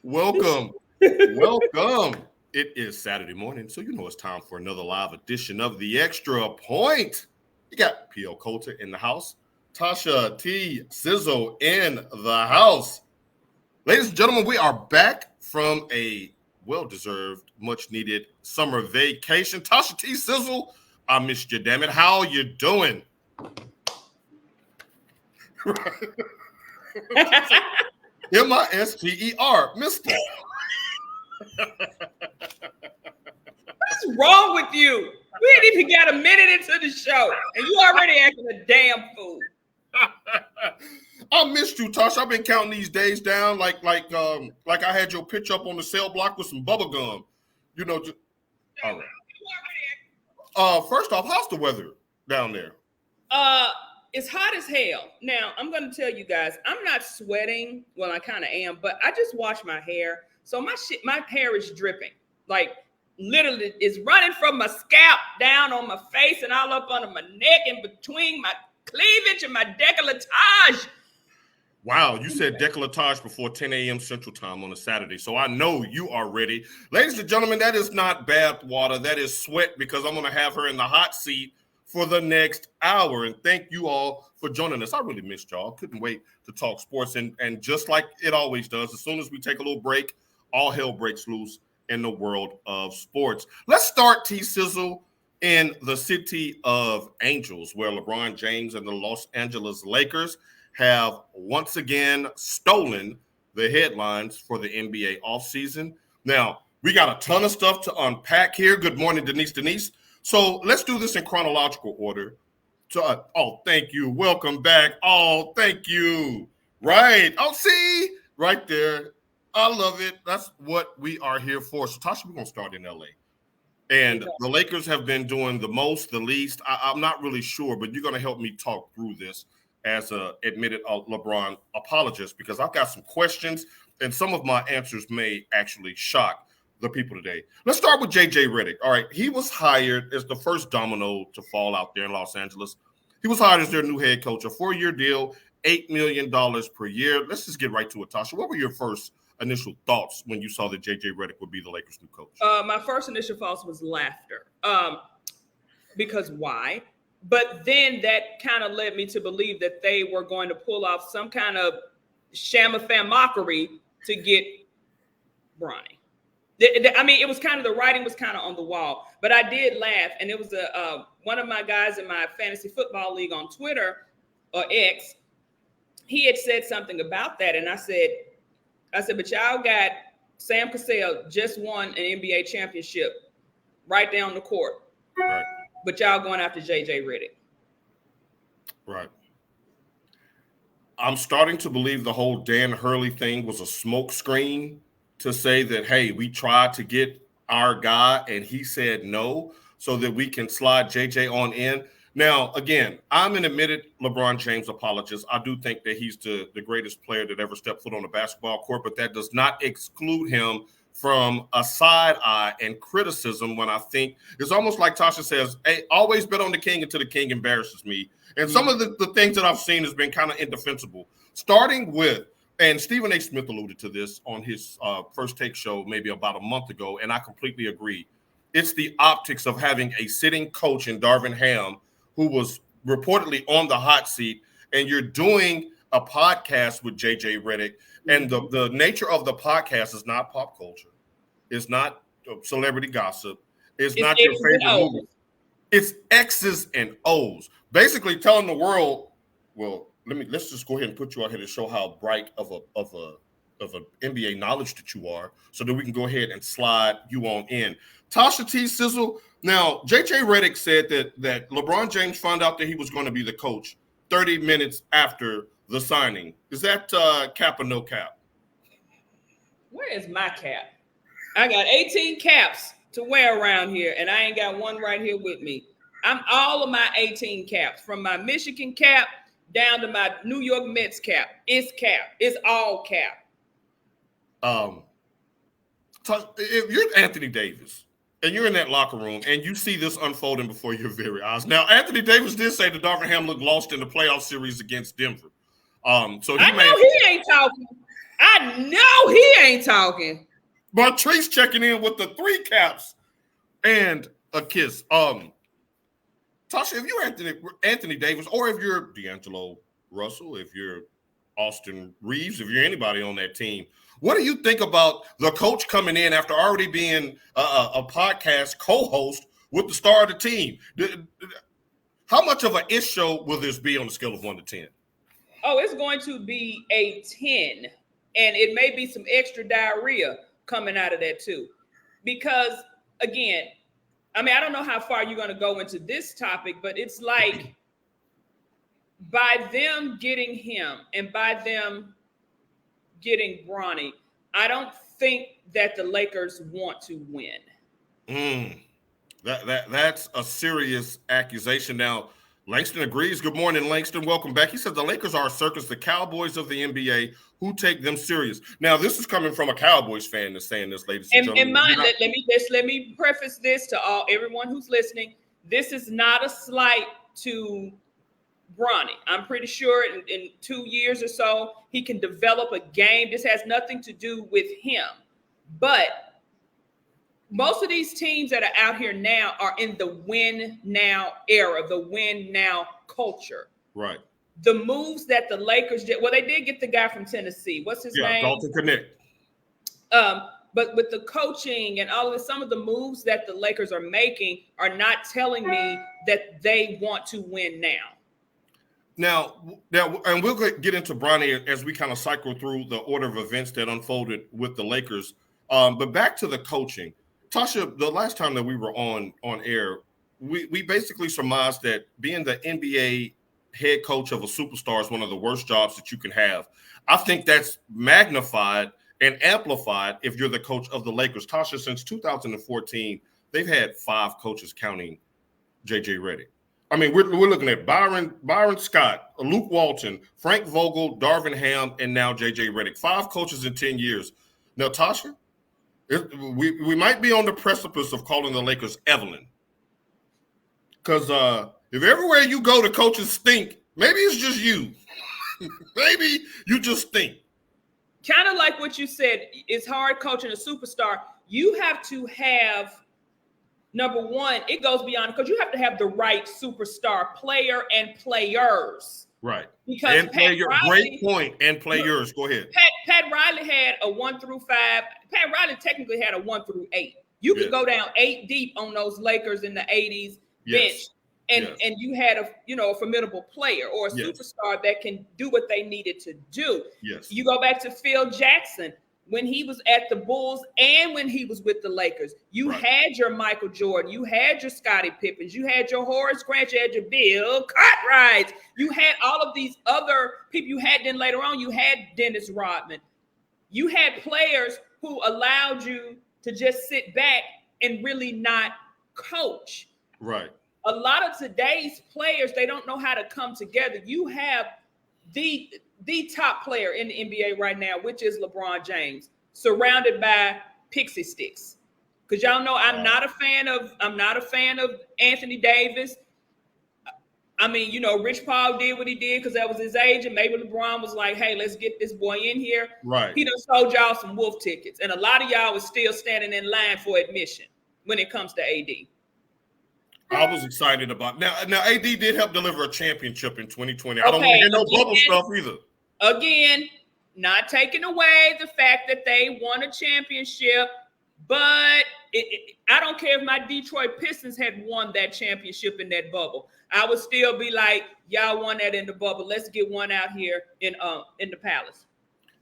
Welcome. It is Saturday morning, so you know it's time for another live edition of The Extra Point. You got P.L. Coulter in the house, Tasha T. Sizzle in the house. Ladies and gentlemen, we are back from a well-deserved, much-needed summer vacation. Tasha T. Sizzle, I missed you, damn it. How you doing? M-I-S-T-E-R, mister. What's wrong with you? We ain't even got a minute into the show, and you already acting a damn fool. I missed you, Tasha. I've been counting these days down like I had your picture up on the cell block with some bubble gum. You know, just, all right. First off, how's the weather down there? It's hot as hell. Now, I'm going to tell you guys, I'm not sweating. Well, I kind of am, but I just washed my hair. So my hair is dripping. Like, literally, it's running from my scalp down on my face and all up under my neck and between my cleavage and my décolletage. Wow, you said décolletage before 10 a.m. Central Time on a Saturday, so I know you are ready. Ladies and gentlemen, that is not bath water. That is sweat, because I'm going to have her in the hot seat for the next hour. And thank you all for joining us. I really missed y'all. Couldn't wait to talk sports. And just like it always does, as soon as we take a little break, all hell breaks loose in the world of sports. Let's start, T-Sizzle, in the city of Angels, where LeBron James and the Los Angeles Lakers have once again stolen the headlines for the NBA offseason. Now, we got a ton of stuff to unpack here. Good morning, Denise. So let's do this in chronological order. Oh, thank you. Welcome back. Oh, thank you. Right. Oh, see? Right there. I love it. That's what we are here for. So, Tasha, we're going to start in L.A. And the Lakers have been doing the most, the least. I'm not really sure, but you're going to help me talk through this as an admitted LeBron apologist, because I've got some questions, and some of my answers may actually shock the people today. Let's start with J.J. Redick. All right, he was hired as the first domino to fall out there in Los Angeles. He was hired as their new head coach, a 4-year deal, $8 million per year. Let's just get right to it, Tasha. What were your first initial thoughts when you saw that J.J. Redick would be the Lakers' new coach? My first initial thoughts was laughter. Because why? But then that kind of led me to believe that they were going to pull off some kind of sham-a-fam mockery to get Bronny. I mean, it was kind of, the writing was kind of on the wall, but I did laugh. And it was one of my guys in my fantasy football league on Twitter, or X. He had said something about that. And I said, but y'all got Sam Cassell just won an NBA championship right down the court. Right. But y'all going after J.J. Redick. Right. I'm starting to believe the whole Dan Hurley thing was a smoke screen to say that, hey, we tried to get our guy and he said no, so that we can slide JJ on in. Now, again, I'm an admitted LeBron James apologist. I do think that he's the greatest player that ever stepped foot on a basketball court, but that does not exclude him from a side eye and criticism when I think it's almost like Tasha says, hey, always bet on the king until the king embarrasses me. And some of the things that I've seen has been kind of indefensible, starting with, and Stephen A. Smith alluded to this on his First Take show maybe about a month ago, and I completely agree. It's the optics of having a sitting coach in Darvin Ham who was reportedly on the hot seat, and you're doing a podcast with J.J. Redick, and the nature of the podcast is not pop culture. It's not celebrity gossip. It's not your favorite movie. It's X's and O's. Basically telling the world, well, let's just go ahead and put you out here to show how bright of a NBA knowledge that you are, so that we can go ahead and slide you on in. Tasha T. Sizzle. Now, J.J. Redick said that LeBron James found out that he was going to be the coach 30 minutes after the signing. Is that cap or no cap? Where is my cap? I got 18 caps to wear around here, and I ain't got one right here with me. I'm all of my 18 caps, from my Michigan cap down to my New York Mets cap. It's cap. It's all cap. If you're Anthony Davis and you're in that locker room and you see this unfolding before your very eyes. Now, Anthony Davis did say that Darvin Ham looked lost in the playoff series against Denver. So I know he ain't talking. I know he ain't talking. Martrice checking in with the 3 caps and a kiss. Tasha, if you're Anthony Davis, or if you're D'Angelo Russell, if you're Austin Reeves, if you're anybody on that team, what do you think about the coach coming in after already being a podcast co-host with the star of the team? How much of an issue will this be on a scale of 1 to 10? Oh, it's going to be a 10. And it may be some extra diarrhea coming out of that too. Because, again, I mean, I don't know how far you're going to go into this topic, but it's like by them getting him and by them getting Bronny, I don't think that the Lakers want to win. That's a serious accusation. Now, Langston agrees. Good morning, Langston. Welcome back. He said the Lakers are a circus, the Cowboys of the NBA, who take them serious. Now, this is coming from a Cowboys fan that's saying this, ladies and gentlemen. Let me preface this to everyone who's listening. This is not a slight to Bronny. I'm pretty sure in 2 years or so, he can develop a game. This has nothing to do with him. But most of these teams that are out here now are in the win now era, the win now culture. Right. The moves that the Lakers did, well, they did get the guy from Tennessee. What's his name? Dalton Connect. But with the coaching and all of this, some of the moves that the Lakers are making are not telling me that they want to win now. Now, and we'll get into Bronny as we kind of cycle through the order of events that unfolded with the Lakers. But back to the coaching. Tasha, the last time that we were on air, we basically surmised that being the NBA head coach of a superstar is one of the worst jobs that you can have. I think that's magnified and amplified if you're the coach of the Lakers. Tasha, since 2014, they've had 5 coaches counting J.J. Redick. I mean, we're looking at Byron Scott, Luke Walton, Frank Vogel, Darvin Ham, and now J.J. Redick. 5 coaches in 10 years. Now, Tasha, we might be on the precipice of calling the Lakers Evelyn. Because if everywhere you go, the coaches stink, maybe it's just you. Maybe you just stink. Kind of like what you said, it's hard coaching a superstar. You have to have, number one, it goes beyond, because you have to have the right superstar player and players. Right. Because and great point. And players. Go ahead. Pat Riley had a 1 through 5. Pat Riley technically had a 1 through 8. You could go down 8 deep on those Lakers in the 80s bench, and you had a formidable player or a superstar that can do what they needed to do. Yes. You go back to Phil Jackson when he was at the Bulls and when he was with the Lakers. You had your Michael Jordan, you had your Scottie Pippens, you had your Horace Grant, you had your Bill Cartwrights, you had all of these other people. You had then later on, you had Dennis Rodman. You had players who allowed you to just sit back and really not coach. Right. A lot of today's players, they don't know how to come together. You have the top player in the NBA right now, which is LeBron James, surrounded by pixie sticks. Because y'all know I'm not a fan of Anthony Davis. I mean, Rich Paul did what he did because that was his age, and maybe LeBron was like, hey, let's get this boy in here. Right. He done sold y'all some wolf tickets. And a lot of y'all was still standing in line for admission when it comes to AD. I was excited about now. AD did help deliver a championship in 2020. I don't want to hear no bubble stuff either. Again, not taking away the fact that they won a championship, but I don't care if my Detroit Pistons had won that championship in that bubble. I would still be like, y'all won that in the bubble. Let's get one out here in the Palace.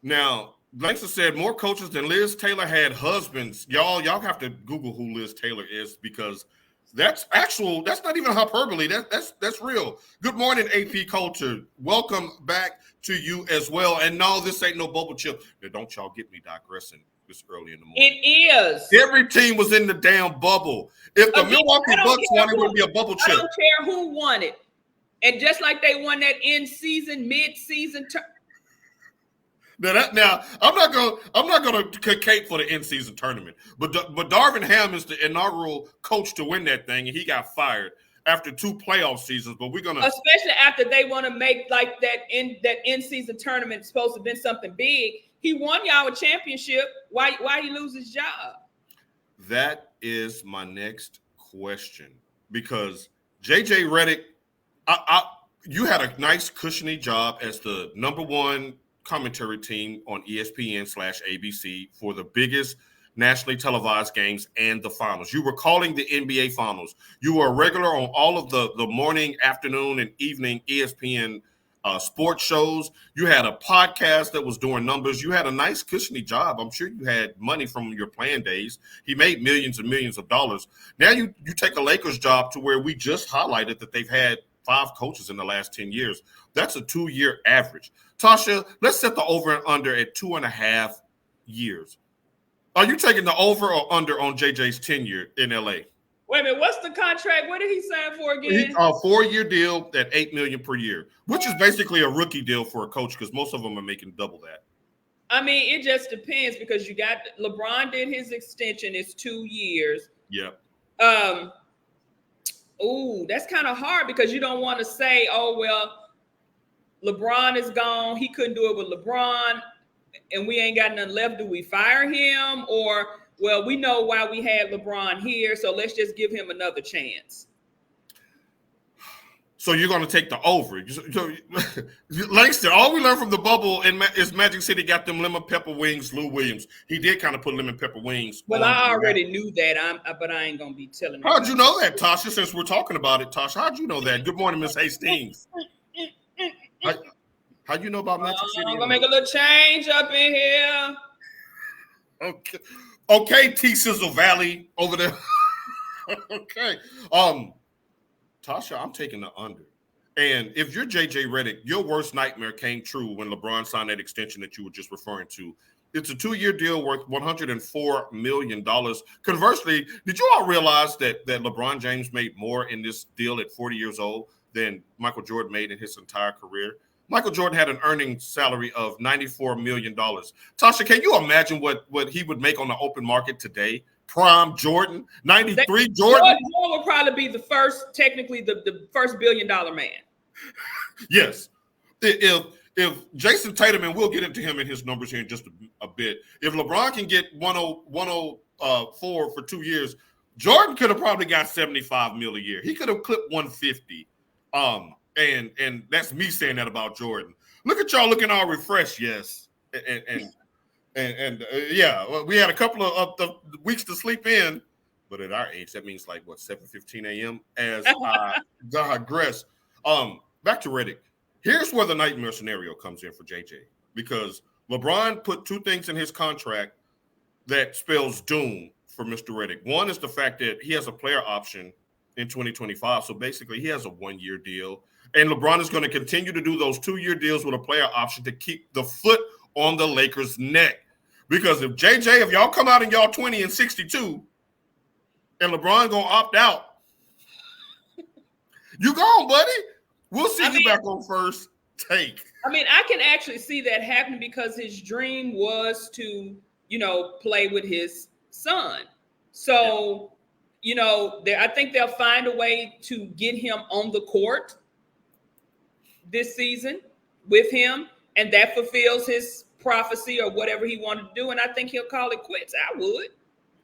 Now, Langston said more coaches than Liz Taylor had husbands. Y'all have to Google who Liz Taylor is, because that's not even hyperbole. That's real. Good morning, AP Culture. Welcome back to you as well. And no, this ain't no bubble chip. Now, don't y'all get me digressing this early in the morning. It is. Every team was in the damn bubble. If the Milwaukee Bucks won, it would be a bubble chip. I don't care who won it. And just like they won that in-season, mid-season Now I'm not gonna cape for the in-season tournament, but Darvin Ham is the inaugural coach to win that thing, and he got fired. after 2 playoff seasons, but we're gonna, especially after they want to make like that in-season tournament supposed to have been something big. He won y'all a championship. Why he lose his job? That is my next question, because JJ Redick, you had a nice cushiony job as the #1 commentary team on ESPN/ABC for the biggest nationally televised games and the finals. You were calling the NBA finals. You were a regular on all of the morning, afternoon, and evening ESPN sports shows. You had a podcast that was doing numbers. You had a nice cushiony job. I'm sure you had money from your playing days. He made millions and millions of dollars. Now you take a Lakers job to where we just highlighted that they've had 5 coaches in the last 10 years. That's a 2-year average. Tasha, let's set the over and under at 2.5 years. Are you taking the over or under on JJ's tenure in LA? Wait a minute, what's the contract? What did he sign for again? A 4-year deal at $8 million per year, which is basically a rookie deal for a coach because most of them are making double that. I mean, it just depends because you got LeBron did his extension. It's 2 years. Yeah. Ooh, that's kind of hard because you don't want to say, oh, well, LeBron is gone. He couldn't do it with LeBron and we ain't got nothing left. Do we fire him? Or, well, we know why we had LeBron here, so let's just give him another chance. So you're going to take the over. So, Langston, all we learned from the bubble is Magic City got them lemon pepper wings, Lou Williams. He did kind of put lemon pepper wings. Well, I already knew that, but I ain't going to be telling you. How'd you know that, Tasha, since we're talking about it, Tasha? How'd you know that? Good morning, Miss Hastings. How'd you know about Magic City? I'm going to make a little change up in here. Okay, T-Sizzle Valley over there. Okay. Tasha, I'm taking the under. And if you're JJ Redick, your worst nightmare came true when LeBron signed that extension that you were just referring to. It's a 2-year deal worth $104 million. Conversely, did you all realize that LeBron James made more in this deal at 40 years old than Michael Jordan made in his entire career? Michael Jordan had an earning salary of $94 million. Tasha, can you imagine what he would make on the open market today? Prime Jordan, 93 Jordan would probably be the first, technically the first $1 billion man. Yes. If Jason Tatum, and we'll get into him and his numbers here in just a bit, if LeBron can get 104 for 2 years, Jordan could have probably got $75 million a year. He could have clipped 150. And that's me saying that about Jordan. Look at y'all looking all refreshed, yes. And yeah, we had a couple of the weeks to sleep in, but at our age, that means like what, 7:15 a.m. as I digress. Back to Redick. Here's where the nightmare scenario comes in for JJ, because LeBron put 2 things in his contract that spells doom for Mr. Redick. One is the fact that he has a player option in 2025, so basically he has a 1-year deal, and LeBron is going to continue to do those 2-year deals with a player option to keep the foot on the Lakers' neck. Because if y'all come out and y'all 20-62 and LeBron gonna opt out, you gone, buddy. We'll see you back on first take. I mean, I can actually see that happening because his dream was to, play with his son. So, I think they'll find a way to get him on the court this season with him, and that fulfills his prophecy or whatever he wanted to do, and I think he'll call it quits. I would.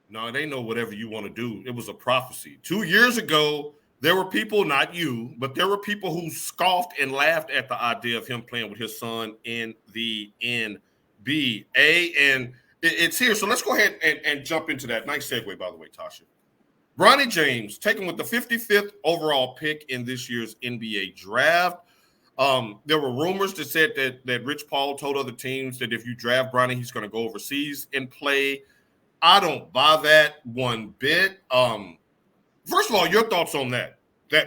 No, it ain't no whatever you want to do. It was a prophecy. 2 years ago, there were people, not you, but there were people who scoffed and laughed at the idea of him playing with his son in the NBA, and it's here. So let's go ahead and jump into that. Nice segue, by the way, Tasha. Bronny James, taken with the 55th overall pick in this year's NBA draft. There were rumors that said that Rich Paul told other teams that if you draft Bronny, he's going to go overseas and play. I don't buy that one bit. First of all, your thoughts on that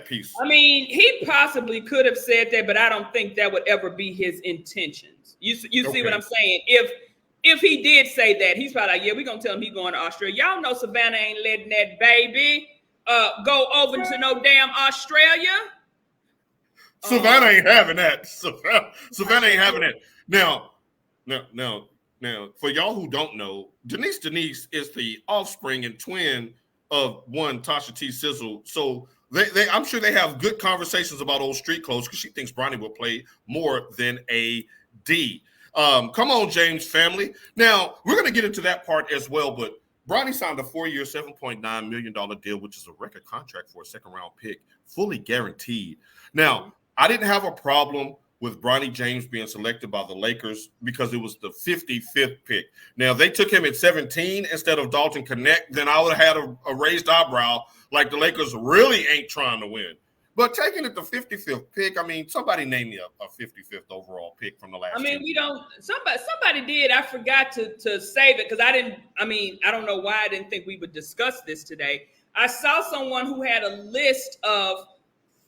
piece? I mean, he possibly could have said that, but I don't think that would ever be his intentions. You see what I'm saying? If he did say that, he's probably like, yeah, we're going to tell him he's going to Australia. Y'all know Savannah ain't letting that baby go over to no damn Australia. Savannah ain't having that. Savannah ain't having that. Now, for y'all who don't know, Denise is the offspring and twin of one Tasha T. Sizzle. So they I'm sure they have good conversations about old street clothes because she thinks Bronny will play more than AD. Come on, James family. Now, we're going to get into that part as well, but Bronny signed a 4-year, $7.9 million deal, which is a record contract for a second-round pick, fully guaranteed. Now, I didn't have a problem with Bronny James being selected by the Lakers because it was the 55th pick. Now, if they took him at 17 instead of Dalton Connect, then I would have had a raised eyebrow like the Lakers really ain't trying to win. But taking it the 55th pick, I mean, somebody name me a 55th overall pick from the last. I mean, we don't. Somebody did. I forgot to save it because I didn't. I mean, I don't know why I didn't think we would discuss this today. I saw someone who had a list of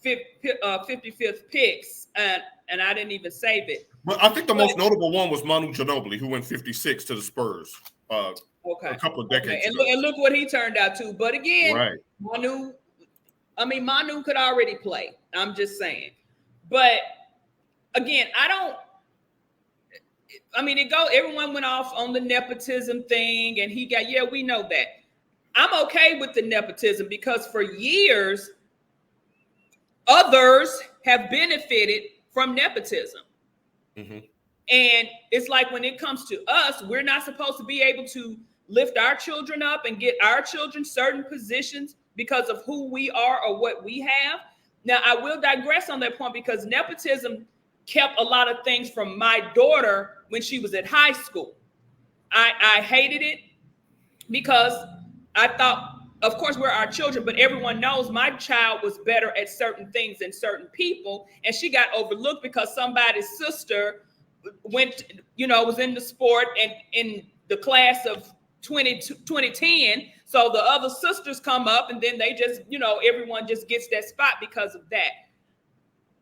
55th picks, and I didn't even save it. Well, I think the most notable one was Manu Ginobili, who went 56 to the Spurs. Okay. A couple of decades ago. And look what he turned out to. But again, right. Manu could already play. I'm just saying. But again, everyone went off on the nepotism thing and we know that. I'm okay with the nepotism because for years, others have benefited from nepotism. Mm-hmm. And it's like when it comes to us, we're not supposed to be able to lift our children up and get our children certain positions because of who we are or what we have. Now, I will digress on that point because nepotism kept a lot of things from my daughter when she was at high school. I hated it because I thought, of course, we're our children, but everyone knows my child was better at certain things than certain people. And she got overlooked because somebody's sister was in the sport and in the class of 2010. So the other sisters come up and then they just, everyone just gets that spot because of that.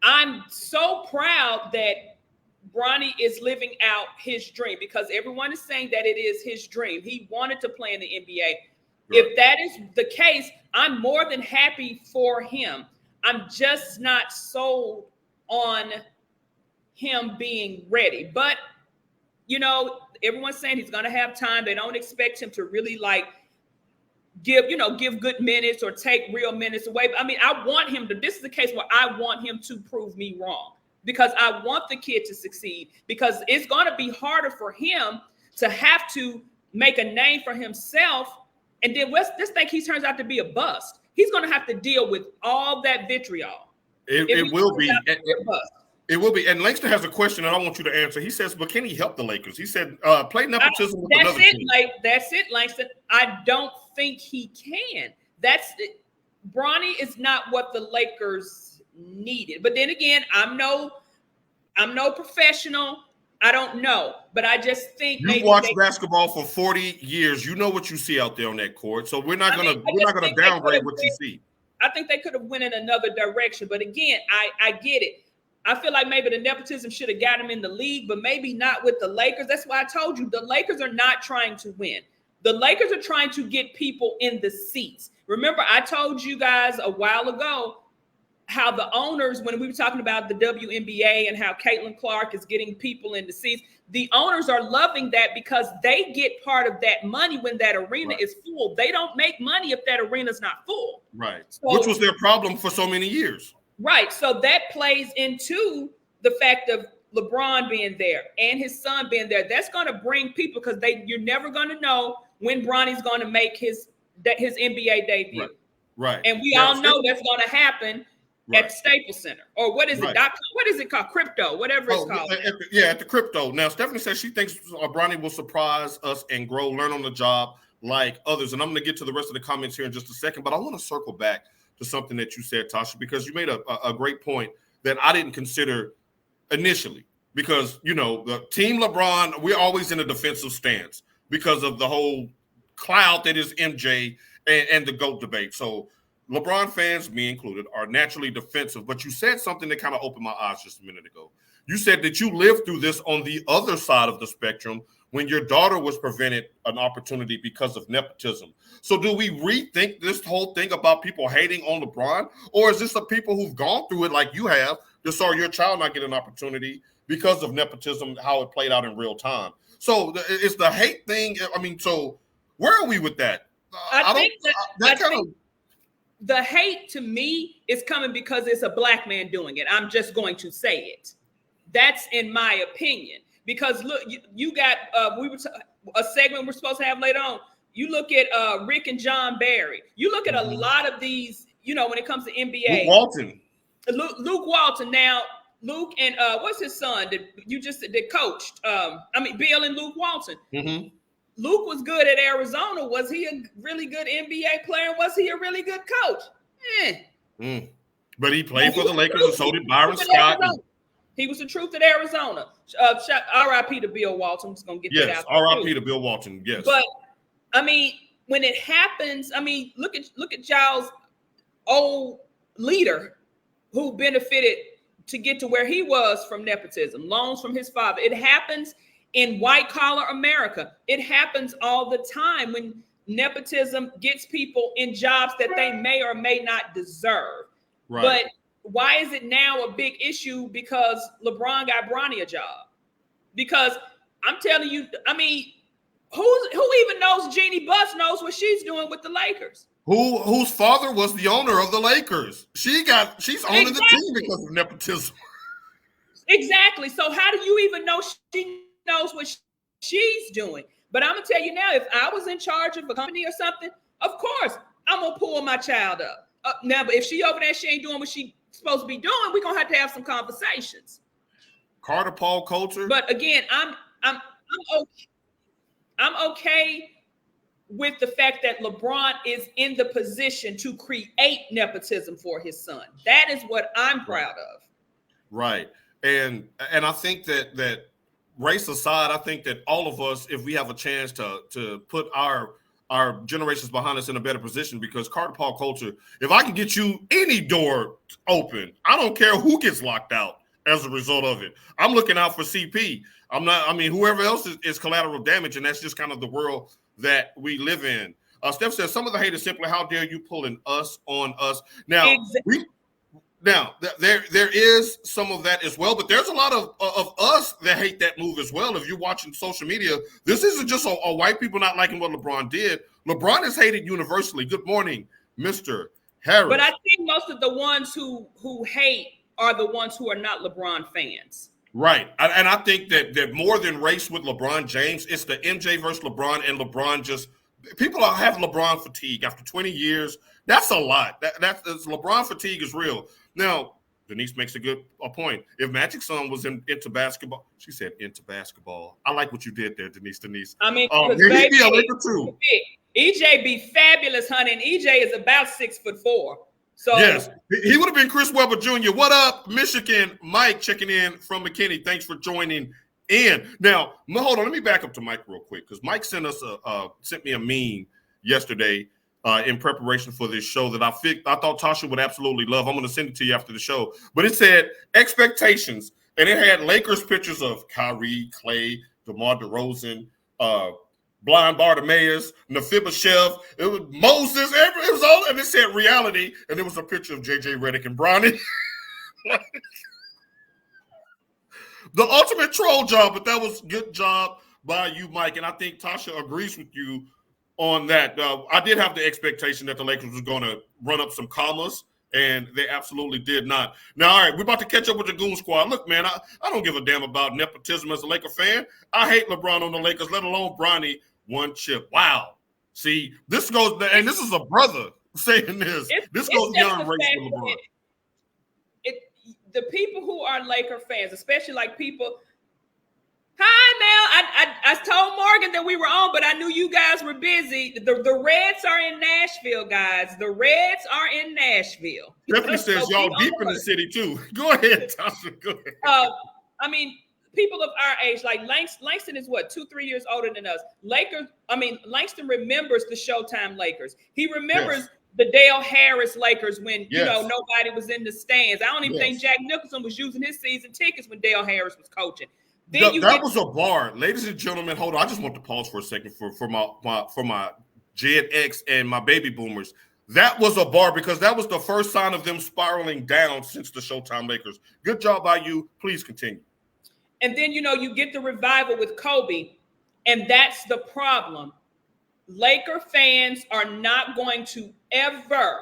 I'm so proud that Bronny is living out his dream because everyone is saying that it is his dream. He wanted to play in the NBA. Right. If that is the case, I'm more than happy for him. I'm just not sold on him being ready. But, everyone's saying he's going to have time. They don't expect him to really give good minutes or take real minutes away. But I mean, I want him to, this is the case where I want him to prove me wrong because I want the kid to succeed because it's going to be harder for him to have to make a name for himself. And then let's think he turns out to be a bust. He's going to have to deal with all that vitriol. It will be. It will be. And Langston has a question that I want you to answer. He says, but can he help the Lakers? He said, play nepotism with another team. That's it, Langston. I don't think he can. That's it. Bronny is not what the Lakers needed. But then again, I'm no professional. I don't know. But I just think you watch basketball for 40 years. You know what you see out there on that court. So we're not gonna downgrade what you see. I think they could have went in another direction. But again, I get it. I feel like maybe the nepotism should have got him in the league, but maybe not with the Lakers. That's why I told you the Lakers are not trying to win. The Lakers are trying to get people in the seats. Remember, I told you guys a while ago how the owners, when we were talking about the WNBA and how Caitlin Clark is getting people in the seats, the owners are loving that because they get part of that money when that arena is full. They don't make money if that arena is not full. Right. So, which was their problem for so many years. Right. So that plays into the fact of LeBron being there and his son being there. That's going to bring people because you're never going to know when Bronny's going to make his NBA debut. Right. And we all know that's going to happen at Staples Center. Or what is it? What is it called? Crypto, whatever it's called. At the Crypto. Now, Stephanie says she thinks Bronny will surprise us and grow, learn on the job like others. And I'm going to get to the rest of the comments here in just a second, but I want to circle back to something that you said, Tasha, because you made a great point that I didn't consider initially. Because, the team LeBron, we're always in a defensive stance because of the whole cloud that is MJ and the GOAT debate. So LeBron fans, me included, are naturally defensive. But you said something that kind of opened my eyes just a minute ago. You said that you lived through this on the other side of the spectrum when your daughter was prevented an opportunity because of nepotism. So do we rethink this whole thing about people hating on LeBron? Or is this the people who've gone through it like you have, just saw your child not get an opportunity because of nepotism, how it played out in real time? So it's the hate thing. I mean, so where are we with that? The hate to me is coming because it's a black man doing it. I'm just going to say it. That's in my opinion. Because look, you got a segment we're supposed to have later on. You look at Rick and John Barry. You look at a lot of these, when it comes to NBA. Luke Walton. Now, Luke and what's his son that coached? Bill and Luke Walton. Mm-hmm. Luke was good at Arizona. Was he a really good NBA player? Was he a really good coach? But he played for the Lakers, and so did Byron Scott. He was the truth at Arizona. R.I.P. to Bill Walton. I'm just gonna get that out. Yes, R.I.P. to Bill Walton. Yes. But when it happens, look at y'all's old leader who benefited to get to where he was from nepotism, loans from his father. It happens in white collar America. It happens all the time when nepotism gets people in jobs that they may or may not deserve. Right. But why is it now a big issue? Because LeBron got Bronny a job. Because I'm telling you, who even knows Jeannie Buss knows what she's doing with the Lakers? Whose father was the owner of the Lakers? She's owning the team because of nepotism. Exactly. So how do you even know she knows what she's doing? But I'm gonna tell you now, if I was in charge of a company or something, of course I'm gonna pull my child up. Now, but if she over there, she ain't doing what she's supposed to be doing, we're gonna have to have some conversations. Carter Paul culture. But again, I'm okay with the fact that LeBron is in the position to create nepotism for his son. That is what I'm proud of. Right. And I think that race aside, I think that all of us, if we have a chance to put our generations behind us in a better position, because Carter Paul culture, if I can get you any door open, I don't care who gets locked out as a result of it. I'm looking out for CP. Whoever else is collateral damage, and that's just kind of the world that we live in. Steph says, some of the hate is simply, how dare you pulling us on us? Now, exactly. There is some of that as well, but there's a lot of us that hate that move as well. If you're watching social media, this isn't just a white people not liking what LeBron did. LeBron is hated universally. Good morning, Mr. Harris. But I think most of the ones who hate are the ones who are not LeBron fans. Right. And I think that more than race with LeBron James, it's the MJ versus LeBron, and LeBron just – people have LeBron fatigue after 20 years. That's a lot. That's LeBron fatigue is real. Now, Denise makes a point. If Magic's son was into basketball, she said into basketball. I like what you did there, Denise. He'd be a Laker too. EJ be fabulous, honey, and EJ is about 6'4". So yes, he would have been Chris Webber Jr. What up, Michigan? Mike checking in from McKinney. Thanks for joining in. Now, hold on. Let me back up to Mike real quick, because Mike sent me a meme yesterday in preparation for this show that I thought Tasha would absolutely love. I'm going to send it to you after the show. But it said expectations, and it had Lakers pictures of Kyrie, Klay, DeMar DeRozan, Blind Bartimaeus, Mephibosheth, it was Moses, it was all, and it said reality, and there was a picture of JJ Redick and Bronny. The ultimate troll job, but that was a good job by you, Mike, and I think Tasha agrees with you on that. I did have the expectation that the Lakers was going to run up some commas, and they absolutely did not. Now, all right, we're about to catch up with the Goon Squad. Look, man, I don't give a damn about nepotism as a Laker fan. I hate LeBron on the Lakers, let alone Bronny. One chip. Wow. See, this goes, and this is a brother saying this. This goes beyond race with LeBron. The people who are Laker fans, especially like people. Hi, Mel. I told Morgan that we were on, but I knew you guys were busy. The Reds are in Nashville, guys. The Reds are in Nashville. Stephanie says y'all deep in the city too. Go ahead, Tasha. Go ahead. People of our age, like Langston is what, 2-3 years older than us. Langston remembers the Showtime Lakers. He remembers the Dale Harris Lakers when nobody was in the stands. I don't even think Jack Nicholson was using his season tickets when Dale Harris was coaching. That was a bar, ladies and gentlemen. Hold on, I just want to pause for a second for my Gen X and my baby boomers. That was a bar because that was the first sign of them spiraling down since the Showtime Lakers. Good job by you. Please continue. And then, you get the revival with Kobe, and that's the problem. Laker fans are not going to ever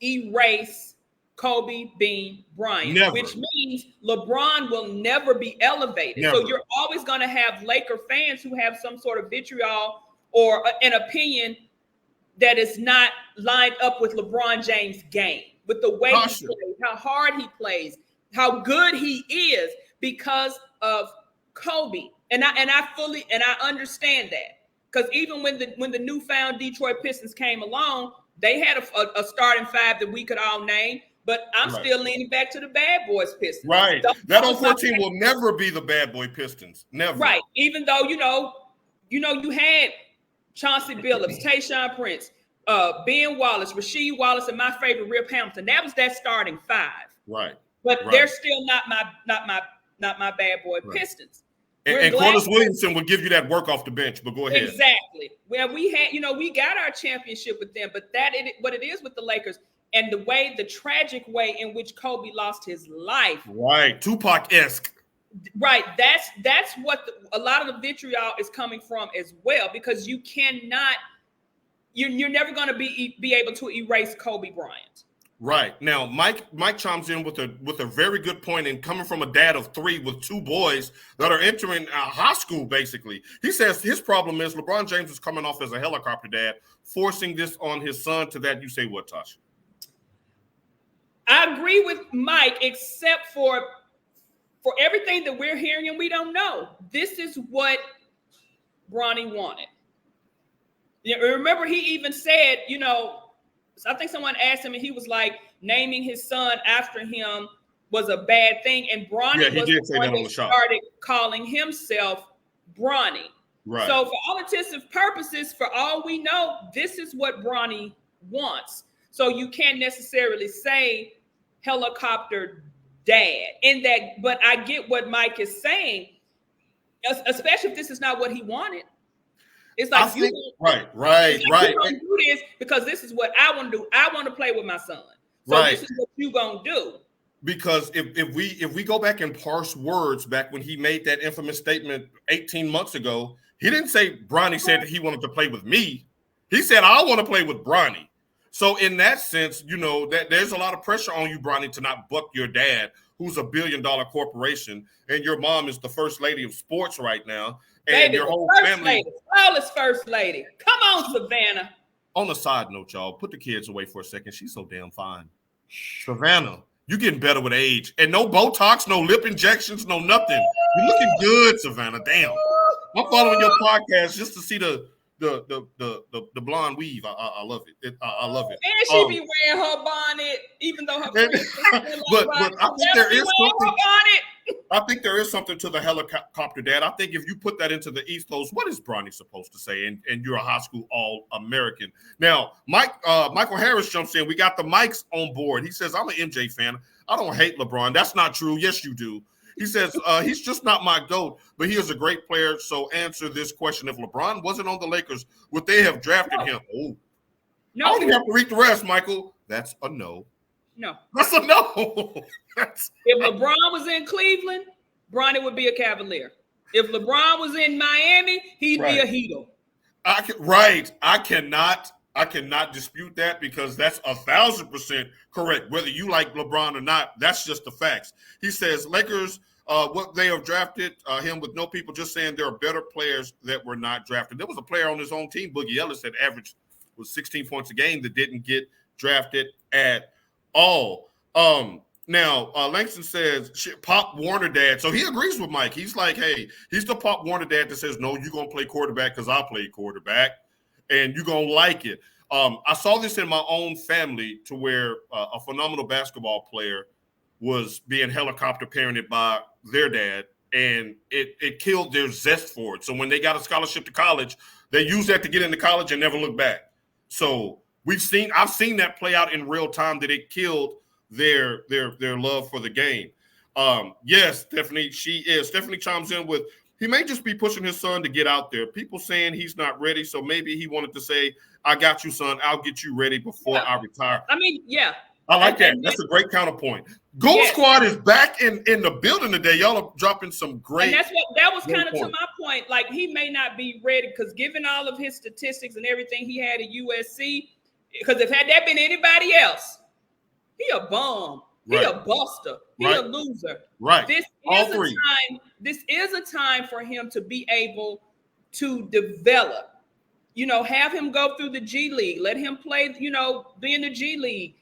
erase Kobe Bean Bryant, Never. which means LeBron will never be elevated. Never. So you're always going to have Laker fans who have some sort of vitriol or an opinion that is not lined up with LeBron James' game, with the way he plays, how hard he plays, how good he is because of Kobe. And I understand that. Because even when the newfound Detroit Pistons came along, they had a starting five that we could all name, but I'm still leaning back to the Bad Boys Pistons. Right. That 04 team will never be the Bad Boy Pistons. Never. Right. Even though, you had Chauncey Billups, Tayshaun Prince, Ben Wallace, Rasheed Wallace, and my favorite, Rip Hamilton. That was that starting five. Right. But they're still not my Bad Boy Pistons. And Corliss Williamson will give you that work off the bench, but go ahead. Exactly. Well, we got our championship with them, but what it is with the Lakers and the tragic way in which Kobe lost his life. Right. Tupac-esque. Right. That's what a lot of the vitriol is coming from as well, because you cannot, you're never going to be able to erase Kobe Bryant. Right. Now, Mike chimes in with a very good point, and coming from a dad of three with two boys that are entering high school, basically. He says his problem is LeBron James is coming off as a helicopter dad, forcing this on his son. To that, you say what, Tasha? I agree with Mike, except for everything that we're hearing and we don't know. This is what Bronny wanted. Remember, he even said, I think someone asked him, and he was like, naming his son after him was a bad thing. And Bronny was the one that started calling himself Bronny. Right. So for all intents and purposes, for all we know, this is what Bronny wants. So you can't necessarily say helicopter dad in that, but I get what Mike is saying, especially if this is not what he wanted. It's like right. You don't do this because this is what I want to do. I want to play with my son. So this is what you gonna do. Because if we go back and parse words back when he made that infamous statement 18 months ago, he didn't say Bronny said that he wanted to play with me. He said I want to play with Bronny. So in that sense, that there's a lot of pressure on you, Bronny, to not buck your dad, who's $1 billion corporation, and your mom is the first lady of sports right now. And your whole family. Flawless first lady. Come on, Savannah. On a side note, y'all, put the kids away for a second. She's so damn fine. Savannah, you're getting better with age. And no Botox, no lip injections, no nothing. You're looking good, Savannah. Damn. I'm following your podcast just to see the blonde weave. I love it. I love it. And she be wearing her bonnet, even though her but I think there is something. I think there is something to the helicopter dad. I think if you put that into the ethos, what is Bronny supposed to say? And you're a high school All-American. Now, Michael Harris jumps in. We got the mics on board. He says, I'm an MJ fan. I don't hate LeBron. That's not true. Yes, you do. He says, he's just not my GOAT, but he is a great player. So answer this question. If LeBron wasn't on the Lakers, would they have drafted him? Oh, no. I don't even have to read the rest, Michael. That's a no. No. That's a no. If LeBron was in Cleveland, Bronny would be a Cavalier. If LeBron was in Miami, he'd be a Heater. I cannot dispute that because that's 1,000% correct. Whether you like LeBron or not, that's just the facts. He says Lakers, what they have drafted him with no people, just saying there are better players that were not drafted. There was a player on his own team, Boogie Ellis, that averaged was 16 points a game that didn't get drafted at all. Now, Langston says, Pop Warner dad. So he agrees with Mike. He's like, hey, he's the Pop Warner dad that says, no, you're going to play quarterback because I play quarterback, and you're going to like it. I saw this in my own family to where a phenomenal basketball player was being helicopter parented by their dad, and it killed their zest for it. So when they got a scholarship to college, they used that to get into college and never look back. So I've seen that play out in real time, that it killed their love for the game. Yes, Stephanie, Stephanie chimes in with, he may just be pushing his son to get out there. People saying he's not ready, so maybe he wanted to say, I got you, son. I'll get you ready before I retire. I mean, yeah. I like that. That's a great counterpoint. Gold Squad is back in the building today. Y'all are dropping some great. And that was kind of to my point. Like, he may not be ready because given all of his statistics and everything he had at USC, because if had that been anybody else, he a bum. He a buster. He a loser. Right. This is a time for him to be able to develop. Have him go through the G League. Let him play, be in the G League.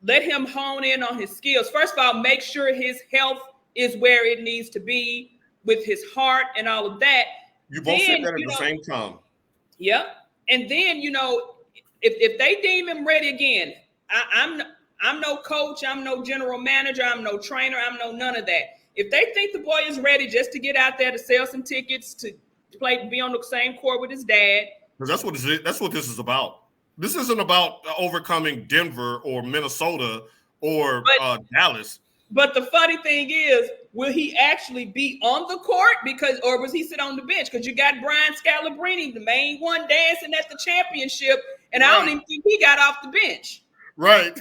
Let him hone in on his skills. First of all, make sure his health is where it needs to be with his heart and all of that. You both said that at the same time. Yep. And then, if they deem him ready again, I'm no coach, I'm no general manager, I'm no trainer, I'm no none of that. If they think the boy is ready just to get out there to sell some tickets, to be on the same court with his dad. Because that's what this is about. This isn't about overcoming Denver or Minnesota or Dallas. But the funny thing is, will he actually be on the court or was he sit on the bench? Because you got Brian Scalabrine, the main one, dancing at the championship, and I don't even think he got off the bench. Right.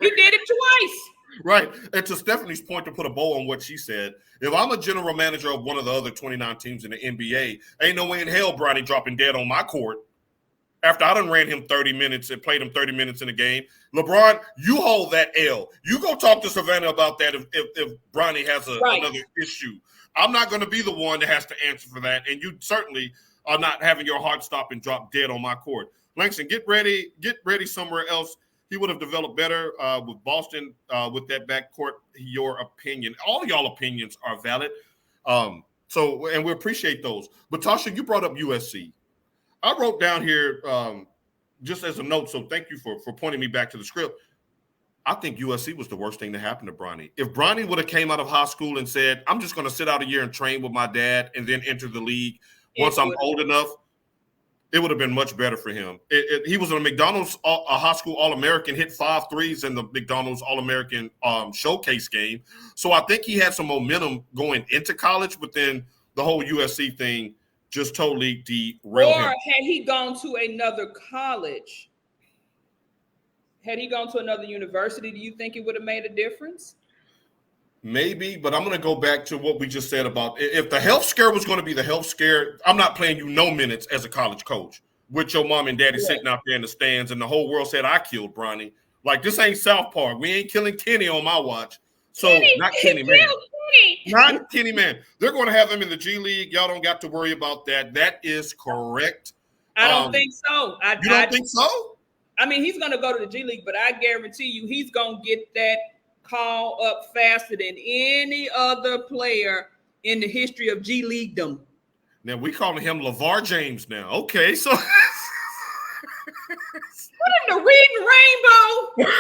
He did it twice. Right. And to Stephanie's point, to put a bow on what she said, if I'm a general manager of one of the other 29 teams in the NBA, ain't no way in hell Bronny dropping dead on my court after I done ran him 30 minutes and played him 30 minutes in a game. LeBron, you hold that L. You go talk to Savannah about that if Bronny has another issue. I'm not going to be the one that has to answer for that, and you certainly are not having your heart stop and drop dead on my court. Langston, get ready somewhere else. He would have developed better with Boston with that backcourt. Your opinion, all of y'all opinions are valid. And we appreciate those. But Tasha, you brought up USC. I wrote down here just as a note, so thank you for pointing me back to the script. I think USC was the worst thing to happen to Bronny. If Bronny would have came out of high school and said, I'm just going to sit out a year and train with my dad and then enter the league once I'm old enough, it would have been much better for him. He was a McDonald's a high school All-American, hit 5 threes in the McDonald's All-American showcase game. So I think he had some momentum going into college, but then the whole USC thing just totally derailed him. Or had he gone to another college, had he gone to another university, do you think it would have made a difference? Maybe, but I'm going to go back to what we just said about if the health scare was going to be the health scare, I'm not playing you no minutes as a college coach with your mom and daddy sitting out there in the stands and the whole world said, I killed Bronny. Like, this ain't South Park. We ain't killing Kenny on my watch. So not Kenny, man. Not Kenny, man. They're going to have him in the G League. Y'all don't got to worry about that. That is correct. I don't think so. You don't think so? I mean, he's going to go to the G League, but I guarantee you he's going to get that call up faster than any other player in the history of G Leaguedom. Now we calling him LeVar James now. Okay, so what in the reading rainbow?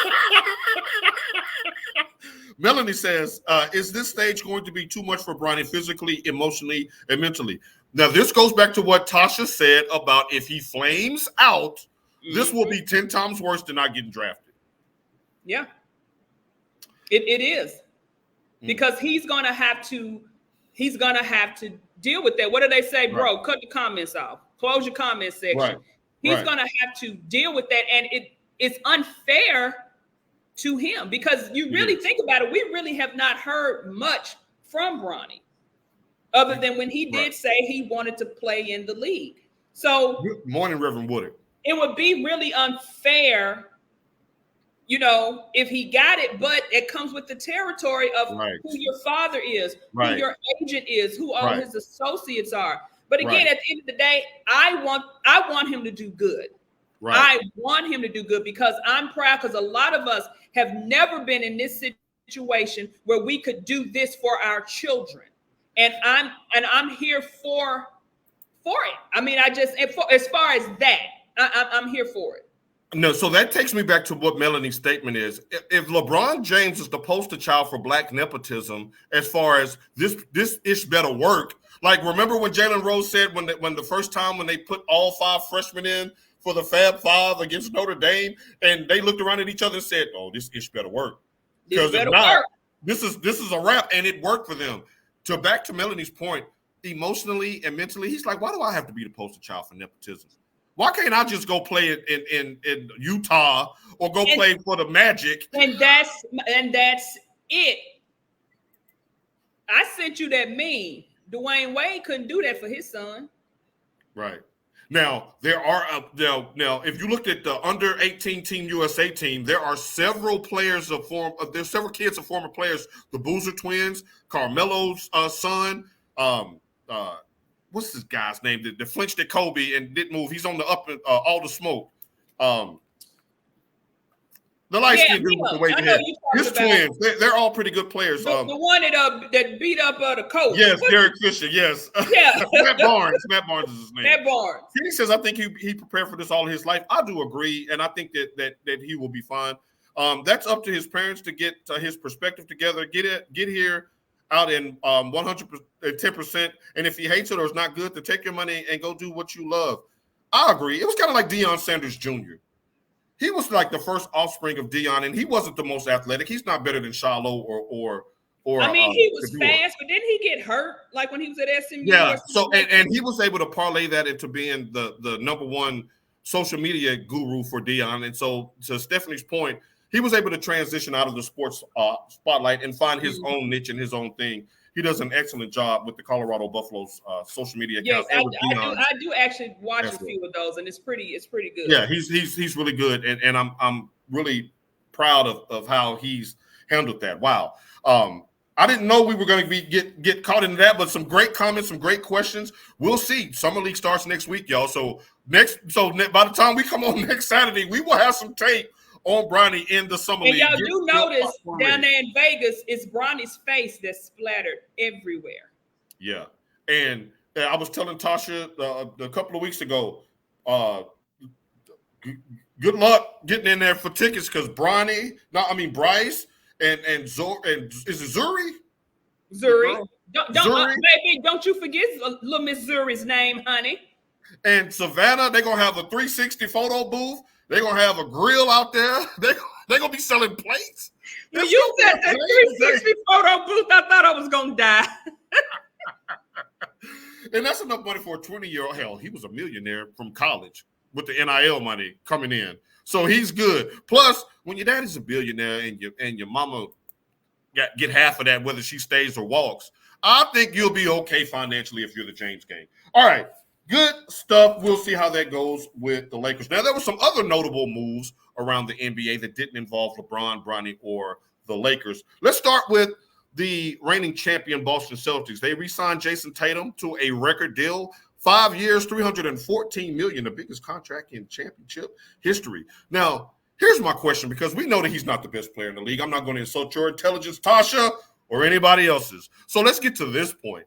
Melanie says, is this stage going to be too much for Bronny physically, emotionally, and mentally? Now this goes back to what Tasha said about if he flames out, this will be 10 times worse than not getting drafted. Yeah. It is, because he's gonna have to deal with that. What do they say, bro? Cut the comments off. Close your comment section. He's gonna have to deal with that, and it's unfair to him because you really think about it. We really have not heard much from Bronny, other than when he did say he wanted to play in the league. So, good morning, Reverend Woodard. It would be really unfair, if he got it, but it comes with the territory of who your father is, who your agent is, who all his associates are. But again, at the end of the day, I want him to do good. I want him to do good because I'm proud, because a lot of us have never been in this situation where we could do this for our children. And I'm here for it. I mean, as far as that, I'm here for it. No, so that takes me back to what Melanie's statement is. If LeBron James is the poster child for black nepotism, as far as this ish better work, like remember when Jalen Rose said when the first time when they put all 5 freshmen in for the Fab Five against Notre Dame, and they looked around at each other and said, "Oh, this ish better work." Because if not, this is a wrap, and it worked for them. Back to Melanie's point, emotionally and mentally, he's like, "Why do I have to be the poster child for nepotism? Why can't I just go play in Utah or go play for the Magic? And that's it. I sent you that meme. Dwayne Wade couldn't do that for his son. Right. Now, there are now if you looked at the under 18 Team USA team, there are several players there's several kids of former players. The Boozer twins, Carmelo's son, what's this guy's name that flinched at Kobe and didn't move? He's on the up all the smoke. The light skin dude with the wavy head. His twins, they're all pretty good players. The one that beat up the coach. Yes, Derek Fisher. Yes. Yeah. Matt Barnes is his name. Matt Barnes. He says, I think he prepared for this all his life. I do agree, and I think that he will be fine. That's up to his parents to get his perspective together. Get here out in 110%. And if he hates it or is not good, to take your money and go do what you love. I agree. It was kind of like Deion Sanders Jr. He was like the first offspring of Deion, and he wasn't the most athletic. He's not better than Shiloh or. I mean, he was fast, but didn't he get hurt like when he was at SMU? Yeah. So and he was able to parlay that into being the number one social media guru for Deion. And so to Stephanie's point, he was able to transition out of the sports spotlight and find his own niche and his own thing. He does an excellent job with the Colorado Buffaloes social media account. Yes, I do actually watch a few of those, and it's pretty good. Yeah, he's really good, and I'm really proud of how he's handled that. Wow. I didn't know we were going to get caught into that, but some great comments, some great questions. We'll see. Summer League starts next week, y'all. So by the time we come on next Saturday, we will have some tape on Bronny in the Summer League. And y'all do notice down there in Vegas, it's Bronny's face that's splattered everywhere. Yeah. And I was telling Tasha a couple of weeks ago, good luck getting in there for tickets because Bryce and is it Zuri? Zuri. Baby, don't you forget little Miss Zuri's name, honey. And Savannah, they're going to have a 360 photo booth. They're going to have a grill out there. They're going to be selling plates. When you said that 360 photo booth, I thought I was going to die. And that's enough money for a 20-year-old. Hell, he was a millionaire from college with the NIL money coming in. So he's good. Plus, when your daddy's a billionaire and your mama get half of that, whether she stays or walks, I think you'll be okay financially if you're the James gang. All right. Good stuff. We'll see how that goes with the Lakers. Now, there were some other notable moves around the NBA that didn't involve LeBron, Bronny, or the Lakers. Let's start with the reigning champion Boston Celtics. They re-signed Jason Tatum to a record deal, 5 years, $314 million, the biggest contract in championship history. Now, here's my question, because we know that he's not the best player in the league. I'm not going to insult your intelligence, Tasha, or anybody else's. So let's get to this point.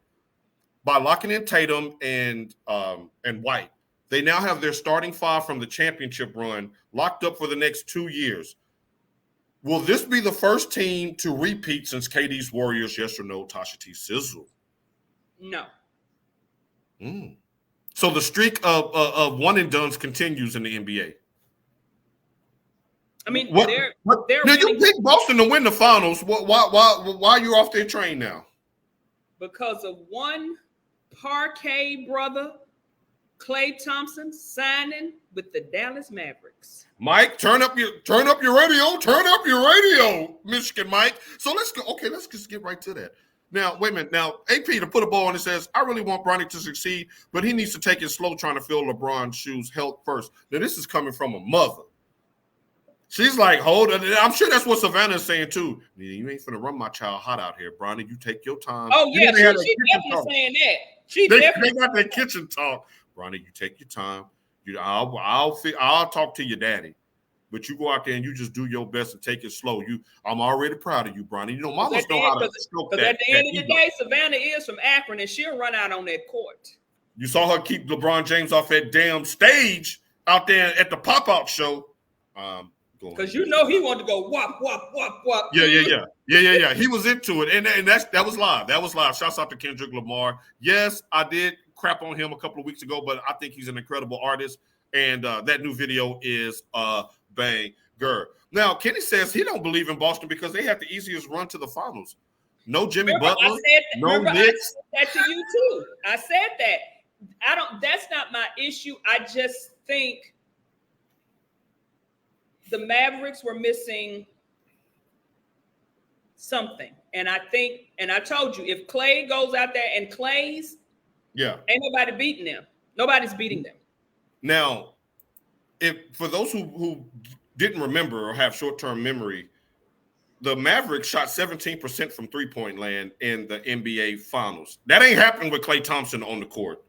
By locking in Tatum and White, they now have their starting five from the championship run locked up for the next 2 years. Will this be the first team to repeat since KD's Warriors? Yes or no, Tasha T. Sizzle? No. So the streak of one and dones continues in the NBA. I mean, they're now you picked Boston to win the finals. Why are you off their train now? Because of one parquet brother, Klay Thompson, signing with the Dallas Mavericks. Mike, turn up your radio. Turn up your radio, Michigan Mike. So let's go. Okay, let's just get right to that. Now, wait a minute. Now, AP to put a ball on it says, I really want Bronny to succeed, but he needs to take it slow trying to fill LeBron's shoes health first. Now, this is coming from a mother. She's like, hold on. I'm sure that's what Savannah is saying, too. You ain't finna run my child hot out here, Bronny. You take your time. Oh, yeah, she's definitely saying that. They got that kitchen talk. Bronny, you take your time. I'll talk to your daddy. But you go out there and you just do your best and take it slow. I'm already proud of you, Bronny. You know, mamas know how to stroke that. Because at the end of the day, Savannah is from Akron, and she'll run out on that court. You saw her keep LeBron James off that damn stage out there at the pop-out show. Because you know he wanted to go whop, whop, whop, whop. Yeah. He was into it. And that was live. That was live. Shouts out to Kendrick Lamar. Yes, I did crap on him a couple of weeks ago, but I think he's an incredible artist. And that new video is banger. Now, Kenny says he don't believe in Boston because they have the easiest run to the finals. No Jimmy Butler, no Knicks. I said that to you too. I said that. That's not my issue. I just think the Mavericks were missing something. And I told you, if Klay goes out there and Klays, ain't nobody beating them. Nobody's beating them. Now, for those who didn't remember or have short-term memory, the Mavericks shot 17% from three-point land in the NBA Finals. That ain't happening with Klay Thompson on the court.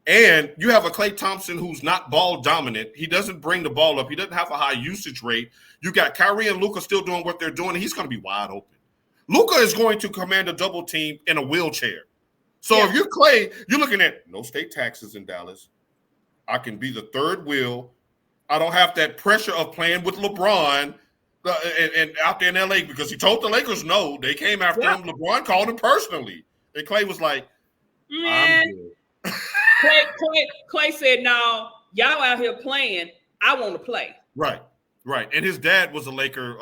And you have a Klay Thompson who's not ball dominant. He doesn't bring the ball up. He doesn't have a high usage rate. You got Kyrie and Luka still doing what they're doing, and he's going to be wide open. Luka is going to command a double team in a wheelchair. So if you're Klay, you're looking at no state taxes in Dallas. I can be the third wheel. I don't have that pressure of playing with LeBron and out there in LA because he told the Lakers no. They came after him. LeBron called him personally. And Klay was like, I'm good. Klay said, no, y'all out here playing. I want to play. Right. And his dad was a Laker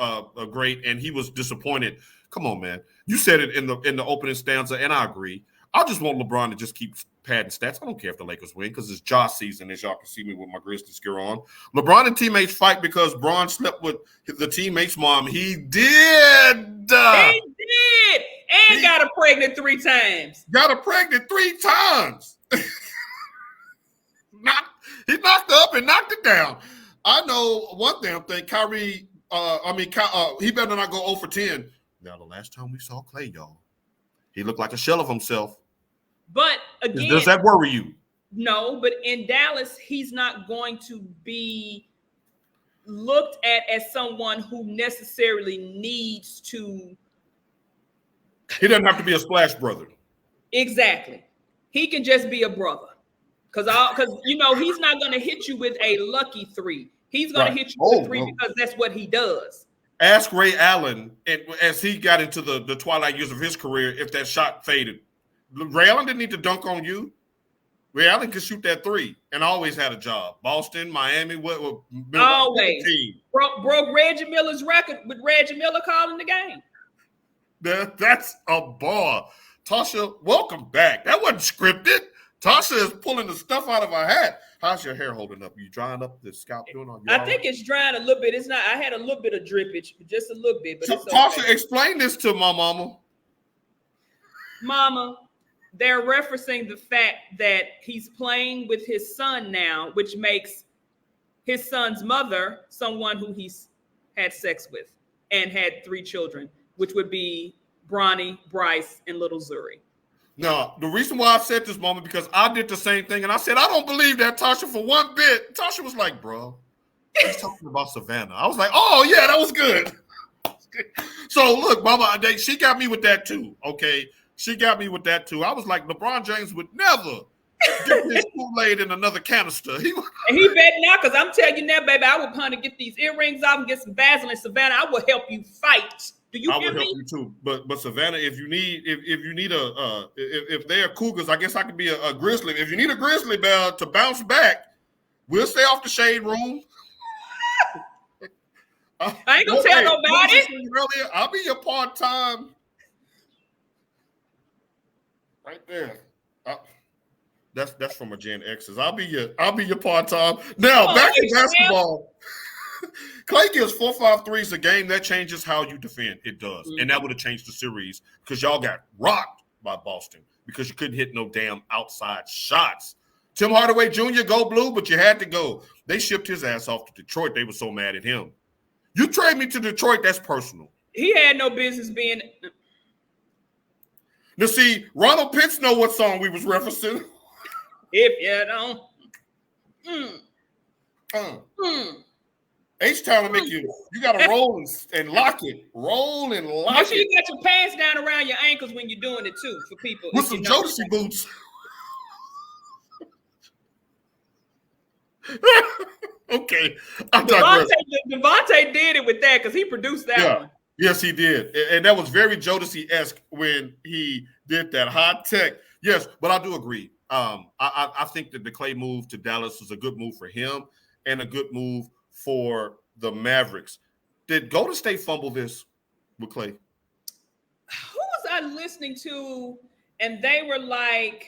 great, and he was disappointed. Come on, man. You said it in the opening stanza, and I agree. I just want LeBron to just keep padding stats. I don't care if the Lakers win because it's Josh season, as y'all can see me with my Grizzlies gear on. LeBron and teammates fight because Bron slept with the teammate's mom. He did. He did. And got her pregnant 3 times. Got her pregnant 3 times. He knocked her up and knocked it down. I know one damn thing. Kyrie, he better not go 0 for 10. Now, the last time we saw Klay, y'all, he looked like a shell of himself. But again, does that worry you? No, but in Dallas, he's not going to be looked at as someone who necessarily needs to. He doesn't have to be a splash brother. Exactly. He can just be a brother. Because he's not going to hit you with a lucky 3. He's going to hit you with 3 because that's what he does. Ask Ray Allen, as he got into the twilight years of his career, if that shot faded. Ray Allen didn't need to dunk on you. Ray Allen could shoot that 3 and always had a job. Boston, Miami, always. Broke Reggie Miller's record with Reggie Miller calling the game. That's a ball. Tasha, welcome back. That wasn't scripted. Tasha is pulling the stuff out of her hat. How's your hair holding up? You drying up the scalp doing on your I think it's drying a little bit. It's not. I had a little bit of drippage, just a little bit. But so, it's Tasha, okay. Explain this to my mama. Mama, they're referencing the fact that he's playing with his son now, which makes his son's mother someone who he's had sex with and had 3 children, which would be Bronny, Bryce, and little Zuri. No, the reason why I said this, Mama, because I did the same thing, and I said, I don't believe that, Tasha, for one bit. Tasha was like, bro, he's talking about Savannah. I was like, oh, yeah, that was good. So, look, Mama, she got me with that, too, okay? She got me with that, too. I was like, LeBron James would never dip his Kool-Aid in another canister. He bet not, because I'm telling you now, baby, I would plan to get these earrings off and get some Vaseline. Savannah, I will help you fight. Do you hear me? I would help you too, but Savannah, if you need if they're Cougars, I guess I could be a Grizzly. If you need a Grizzly bell to bounce back, we'll stay off the shade room. I ain't gonna tell nobody. Earlier, I'll be your part-time. Right there. That's from a Gen X's. I'll be your part-time. Now back to basketball. Klay gives 4-5 threes a game. That changes how you defend. It does. Mm-hmm. And that would have changed the series because y'all got rocked by Boston because you couldn't hit no damn outside shots. Tim Hardaway Jr., go blue, but you had to go. They shipped his ass off to Detroit. They were so mad at him. You trade me to Detroit, that's personal. He had no business being. Now, see, Ronald Pitts know what song we was referencing. If you don't. H-Town will make you got to roll and lock it. Roll and lock it. Make sure you got your pants down around your ankles when you're doing it, too, for people. With some Jodeci boots. Okay. Devontae did it with that because he produced that one. Yes, he did. And that was very Jodeci-esque when he did that. High tech. Yes, but I do agree. I think that the Klay move to Dallas was a good move for him and a good move for the Mavericks. Did Golden State fumble this with Klay? Who was I listening to? And they were like,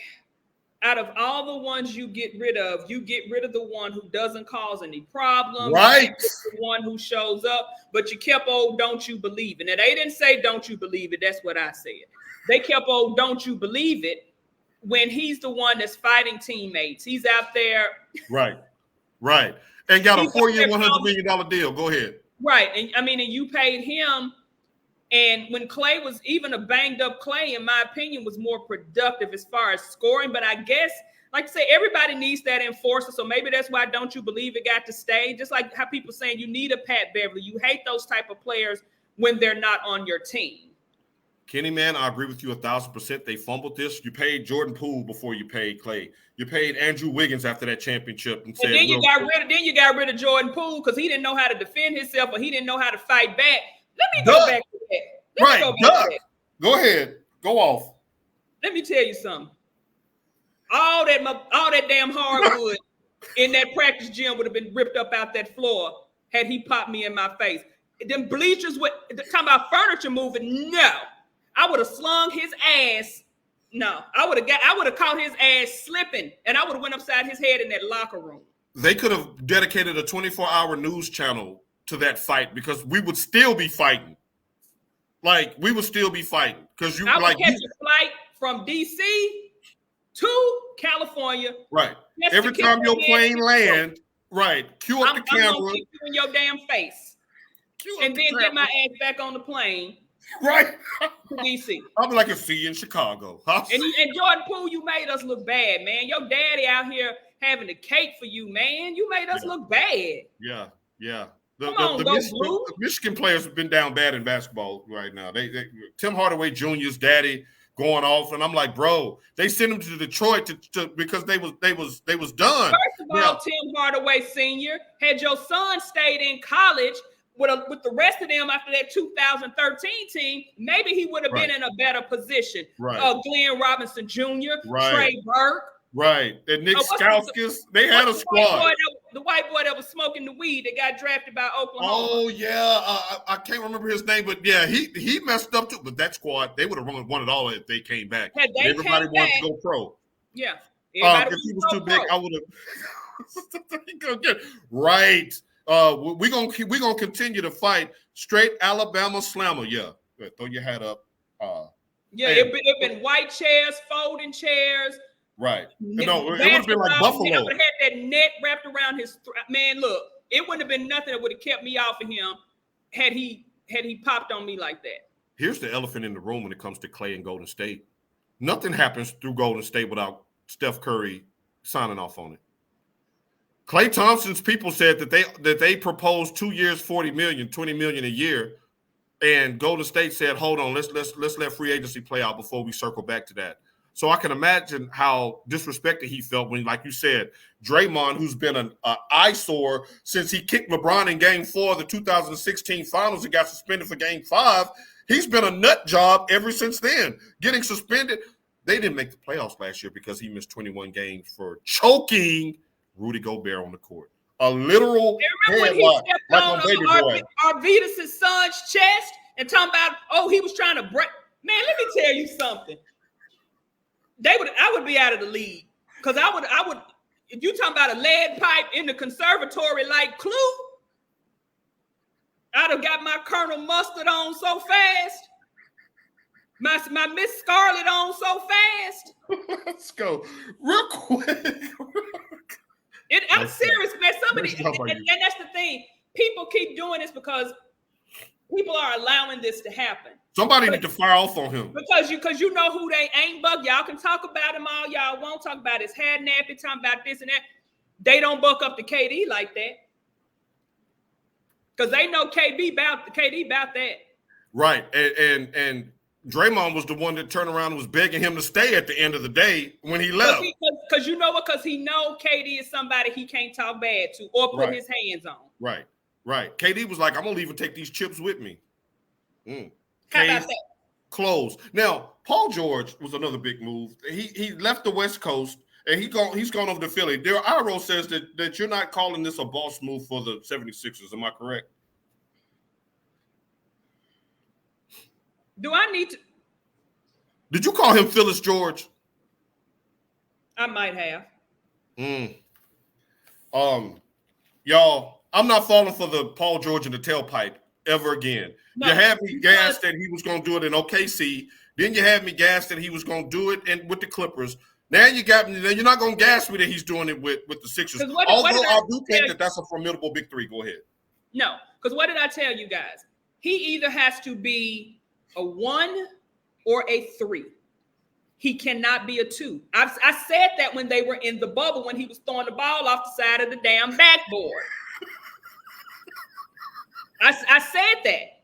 out of all the ones you get rid of the one who doesn't cause any problems. Right. The one who shows up, but you kept old "Don't You Believe It." And they didn't say "Don't You Believe It." That's what I said. They kept old "Don't You Believe It" when he's the one that's fighting teammates. He's out there. Right. And got a 4-year, $100 million deal. Go ahead. Right. And and you paid him. And when Klay was even a banged up Klay, in my opinion, was more productive as far as scoring. But I guess, like I say, everybody needs that enforcer. So maybe that's why "Don't You Believe It" got to stay. Just like how people saying you need a Pat Beverly. You hate those type of players when they're not on your team. Kenny, man, I agree with you 1,000%. They fumbled this. You paid Jordan Poole before you paid Klay. You paid Andrew Wiggins after that championship, and then you got rid of Jordan Poole because he didn't know how to defend himself or he didn't know how to fight back. Let me go back to that. Go ahead. Go off. Let me tell you something. All that damn hardwood in that practice gym would have been ripped up out that floor had he popped me in my face. Them bleachers would talking about furniture moving. No, I would have slung his ass. No, I would have caught his ass slipping, and I would have went upside his head in that locker room. They could have dedicated a 24-hour news channel to that fight because we would still be fighting. Like, we would still be fighting because you I would like catch a flight from DC to California. Right. Every time your plane land, right. Cue up the camera. I'm gonna kick you in your damn face. And then get my ass back on the plane. Right. To DC. I'll be like a see you in Chicago. And Jordan Poole, you made us look bad, man. Your daddy out here having a cake for you, man. You made us look bad. Yeah. The Michigan players have been down bad in basketball right now. They Tim Hardaway Jr.'s daddy going off, and I'm like, bro, they sent him to Detroit because they was done. First of all, Tim Hardaway Sr., had your son stayed in college with the rest of them after that 2013 team, maybe he would have been in a better position. Right. Glenn Robinson Jr., Trey Burke. Right. And Nick Stauskas, they had a squad. The white boy that was smoking the weed that got drafted by Oklahoma. Oh, yeah. I can't remember his name, but yeah, he messed up too. But that squad, they would have won it all if they came back. Everybody wanted to go pro. Yeah. If he was too big, I would have. Right. We're gonna continue to fight. Straight Alabama slammer. Yeah. Throw your hat up. It been white chairs, folding chairs. Right. No, it would have been like Buffalo. I would have had that net wrapped around his man. Look, it wouldn't have been nothing that would have kept me off of him had he popped on me like that. Here's the elephant in the room when it comes to Klay and Golden State. Nothing happens through Golden State without Steph Curry signing off on it. Klay Thompson's people said that they proposed 2 years, $40 million, $20 million a year, and Golden State said, "Hold on, let's let free agency play out before we circle back to that." So I can imagine how disrespected he felt when, like you said, Draymond, who's been an eyesore since he kicked LeBron in Game 4 of the 2016 Finals and got suspended for Game 5. He's been a nut job ever since then, getting suspended. They didn't make the playoffs last year because he missed 21 games for choking Rudy Gobert on the court. A literal headlock, like on Baby Boy. Arvidas' son's chest and talking about, he was trying to break. Man, let me tell you something. I would be out of the league because I would. If you talking about a lead pipe in the conservatory like Clue, I'd have got my Colonel Mustard on so fast, my Miss Scarlet on so fast. Let's go real quick. I'm serious, man. And that's the thing. People keep doing this because people are allowing this to happen. Somebody need to fire off on him. Because you know who they ain't buck. Y'all can talk about him all y'all won't. Talk about his head nappy, talking about this and that. They don't buck up to KD like that. Because they know KD about that. Right. And Draymond was the one that turned around and was begging him to stay at the end of the day when he left. Because you know what? Because he know KD is somebody he can't talk bad to or put his hands on. Right. KD was like, I'm going to leave and take these chips with me. How about that? Close. Now, Paul George was another big move. He left the West Coast and he's gone over to Philly. Iro says that you're not calling this a boss move for the 76ers. Am I correct? Do I need to? Did you call him Phyllis George? I might have. Y'all, I'm not falling for the Paul George in the tailpipe ever again. No, you had me gassed that he was going to do it in OKC. Then you had me gassed that he was going to do it with the Clippers. Now you got me. You're not going to gas me that he's doing it with the Sixers. Although I do think that's a formidable big three. Go ahead. No, because what did I tell you guys? He either has to be a 1 or a 3. He cannot be a 2. I said that when they were in the bubble, when he was throwing the ball off the side of the damn backboard. I said that.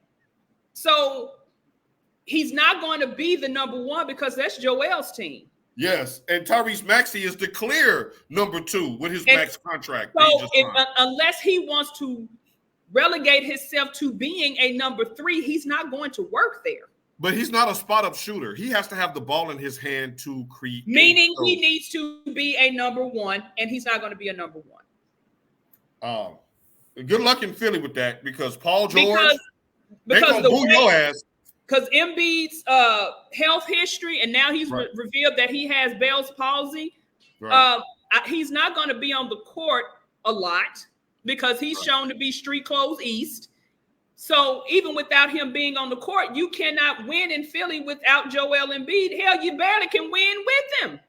So he's not going to be the number 1 because that's Joel's team. Yes, and Tyrese Maxey is the clear number 2 with his max contract. So unless he wants to relegate himself to being a number 3, he's not going to work there. But he's not a spot-up shooter. He has to have the ball in his hand to create. Meaning he needs to be a number 1, and he's not going to be a number 1. Good luck in Philly with that because Paul George, they're going to boo your ass. Because Embiid's health history, and now he's revealed that he has Bell's palsy. Right. He's not going to be on the court a lot because he's shown to be street clothes east. So even without him being on the court, you cannot win in Philly without Joel Embiid. Hell, you barely can win with him.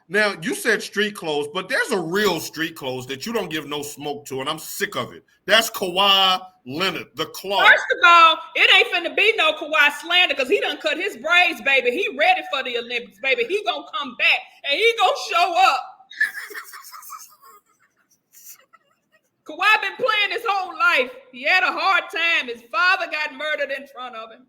Now, you said street clothes, but there's a real street clothes that you don't give no smoke to, and I'm sick of it. That's Kawhi Leonard, the claw. First of all, it ain't finna be no Kawhi slander because he done cut his braids, baby. He ready for the Olympics, baby. He gonna come back, and he gonna show up. Kawhi been playing his whole life. He had a hard time. His father got murdered in front of him.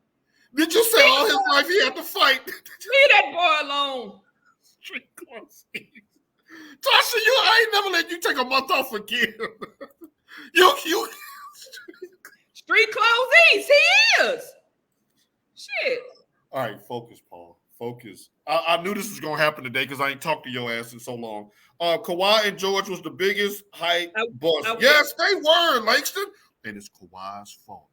Did you say all his life he had to fight? Leave that boy alone. Street clothes. Tasha, I ain't never let you take a month off again. you Street clothes east. He is. Shit. All right, focus, Paul. Focus. I knew this was gonna happen today because I ain't talked to your ass in so long. Kawhi and George was the biggest hype bust. Yes, they were, Langston. And it's Kawhi's fault.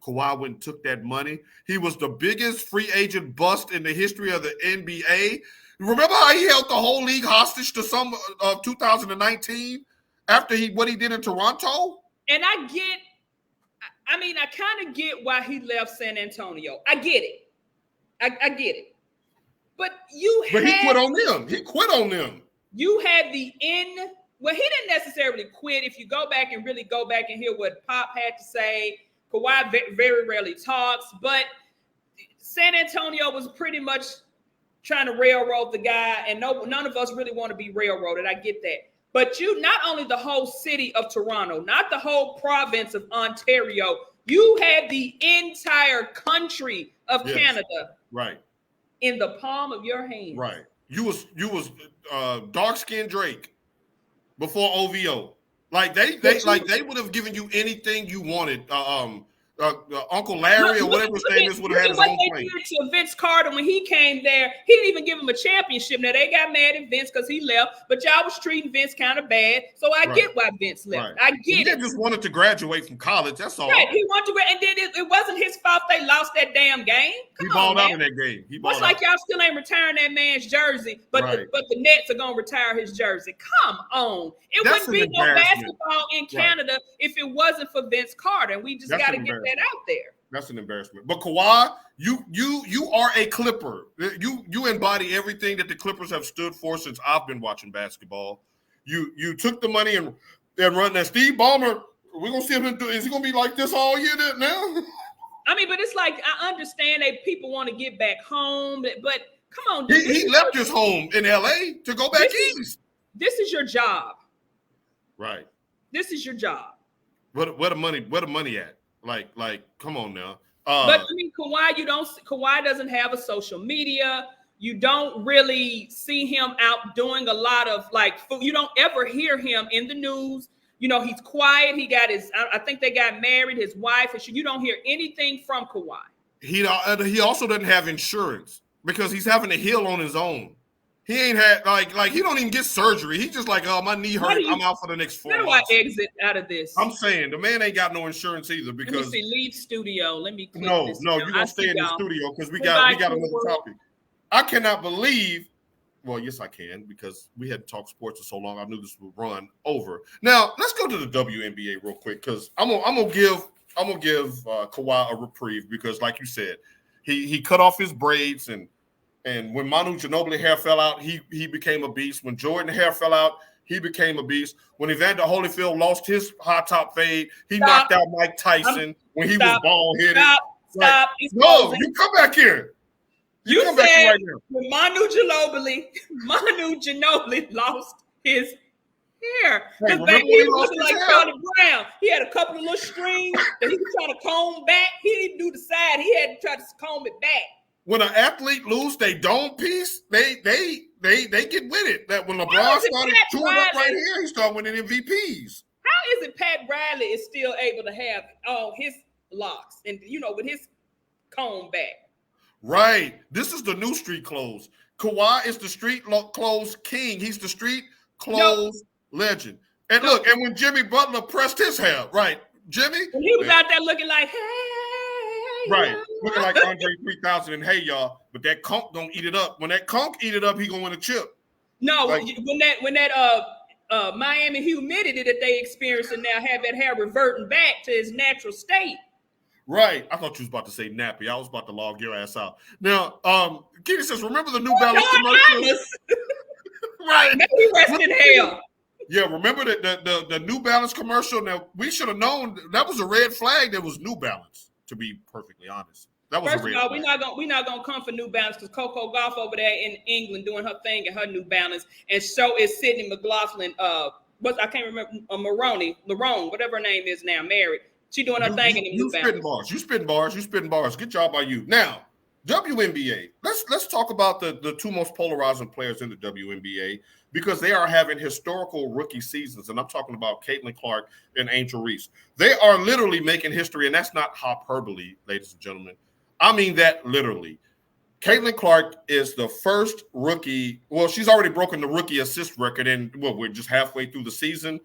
Kawhi went and took that money. He was the biggest free agent bust in the history of the NBA. Remember how he held the whole league hostage to some of 2019 after what he did in Toronto? And I kind of get why he left San Antonio. I get it. I get it. But he quit on them. He quit on them. You had well, he didn't necessarily quit. If you go back and really go back and hear what Pop had to say, Kawhi very rarely talks, but San Antonio was pretty much trying to railroad the guy, and none of us really want to be railroaded. I get that. But not only the whole city of Toronto, not the whole province of Ontario, you had the entire country of Canada in the palm of your hand. Right. You was dark-skinned Drake before OVO. Like they would have given you anything you wanted. Uncle Larry or whatever his name is would have had his own plane. To Vince Carter when he came there, he didn't even give him a championship. Now they got mad at Vince because he left, but y'all was treating Vince kind of bad. So I get why Vince left. I get it. He just wanted to graduate from college. That's all. Right. He wanted to, and then it wasn't his fault they lost that damn game. He balled out in that game. Much like y'all still ain't retiring that man's jersey, but the Nets are gonna retire his jersey. Come on, it wouldn't be no basketball in Canada if it wasn't for Vince Carter, and we just got to get that out there. That's an embarrassment. But Kawhi, you are a Clipper. You embody everything that the Clippers have stood for since I've been watching basketball. You took the money and run that. Steve Ballmer, we're gonna see him do. Is he gonna be like this all year now? I mean, but it's like I understand that people want to get back home, but come on, dude, he left his home in LA to go back east. This is your job, right? This is your job. Where the money at? Like, come on now. But I mean, Kawhi doesn't have a social media. You don't really see him out doing a lot of you don't ever hear him in the news. You know, he's quiet. He got I think they got married, his wife, and you don't hear anything from Kawhi. He also doesn't have insurance because he's having to heal on his own. He ain't had like he don't even get surgery. He's just like, oh, my knee hurt. I'm out for the next 4 months. How do I exit out of this? I'm saying the man ain't got no insurance either because leave studio. Let me No, you're gonna stay in the studio because we got another topic. I cannot believe Well, yes, I can, because we hadn't talked sports for so long. I knew this would run over. Now, let's go to the WNBA real quick, because I'm gonna give Kawhi a reprieve, because, like you said, he cut off his braids, and when Manu Ginobili hair fell out, he became a beast. When Jordan hair fell out, he became a beast. When Evander Holyfield lost his high top fade, he knocked out Mike Tyson when he was bald headed. Stop! No, you come back here. You said right when Manu Ginobili lost his hair, because back then he was looking like Charlie Brown. He had a couple of little strings that he was trying to comb back. He didn't do the side. He had to try to comb it back. When an athlete lose their dome piece, they get with it. That when LeBron started chewing up right here, he started winning MVPs. How is it Pat Riley is still able to have all his locks and with his comb back? Right. This is the new street clothes. Kawhi is the street clothes king. He's the street clothes legend. And look, and when Jimmy Butler pressed his hair, right, Jimmy? When he was out there looking like, hey, right, looking like Andre 3000 and hey, y'all, but that conch don't eat it up. When that conch eat it up, he gonna win a chip. No, like, when that Miami humidity that they experiencing now have that hair reverting back to its natural state. Right. I thought you was about to say nappy. I was about to log your ass out. Now, Kitty says, remember the New Balance commercial? Right. Maybe rest in hell. Yeah, remember the New Balance commercial? Now, we should have known that was a red flag. That was New Balance, to be perfectly honest. That was First of all, we're not gonna come for New Balance, because Coco Gauff over there in England doing her thing in her New Balance, and so is Sydney McLaughlin. I can't remember Maroni, whatever her name is now, married. She doing her thing in the New Balance. You spitting bars. Good job by you. Now, WNBA. Let's talk about the two most polarizing players in the WNBA, because they are having historical rookie seasons, and I'm talking about Caitlin Clark and Angel Reese. They are literally making history, and that's not hyperbole, ladies and gentlemen. I mean that literally. Caitlin Clark is the first rookie. Well, she's already broken the rookie assist record, and we're just halfway through the season.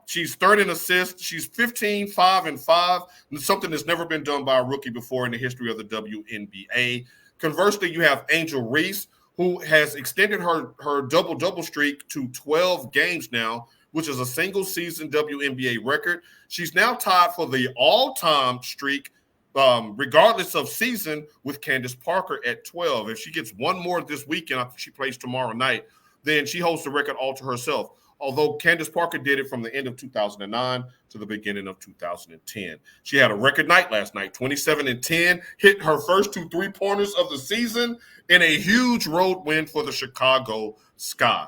She's third in assists. She's 15, 5, and 5, something that's never been done by a rookie before in the history of the WNBA. Conversely, you have Angel Reese, who has extended her double-double streak to 12 games now, which is a single-season WNBA record. She's now tied for the all-time streak, regardless of season, with Candace Parker at 12. If she gets one more this weekend, I think she plays tomorrow night, then she holds the record all to herself. Although Candace Parker did it from the end of 2009 to the beginning of 2010. She had a record night last night, 27 and 10, hit her first 2 3-pointers of the season in a huge road win for the Chicago Sky.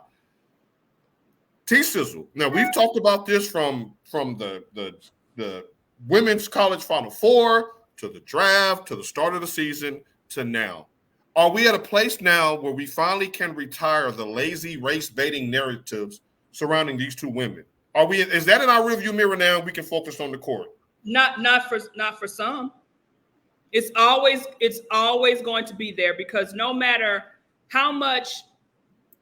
T-Sizzle. Now, we've talked about this from the Women's College Final Four to the draft to the start of the season to now. Are we at a place now where we finally can retire the lazy race-baiting narratives surrounding these two women? Is that in our rearview mirror now? We can focus on the court. Not for some. It's always going to be there, because no matter how much,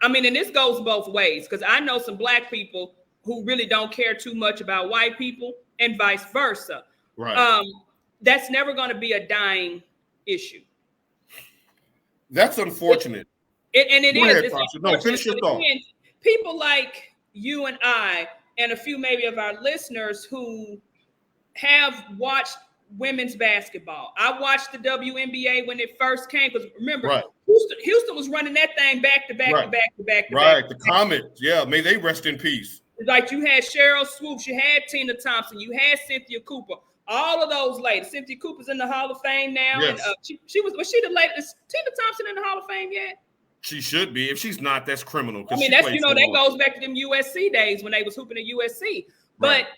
and this goes both ways, because I know some Black people who really don't care too much about white people, and vice versa. Right. That's never going to be a dying issue. That's unfortunate. Finish your thought. People like you and I, and a few maybe of our listeners who have watched women's basketball. I watched the WNBA when it first came, because remember, right, Houston was running that thing back to back to back to back. Right, the Comets. Yeah, may they rest in peace. Like, you had Cheryl Swoops, you had Tina Thompson, you had Cynthia Cooper. All of those ladies. Cynthia Cooper's in the Hall of Fame now. Yes. And was she the latest? Tina Thompson in the Hall of Fame yet? She should be. If she's not, that's criminal. That's that goes back to them USC days when they was hooping at USC. But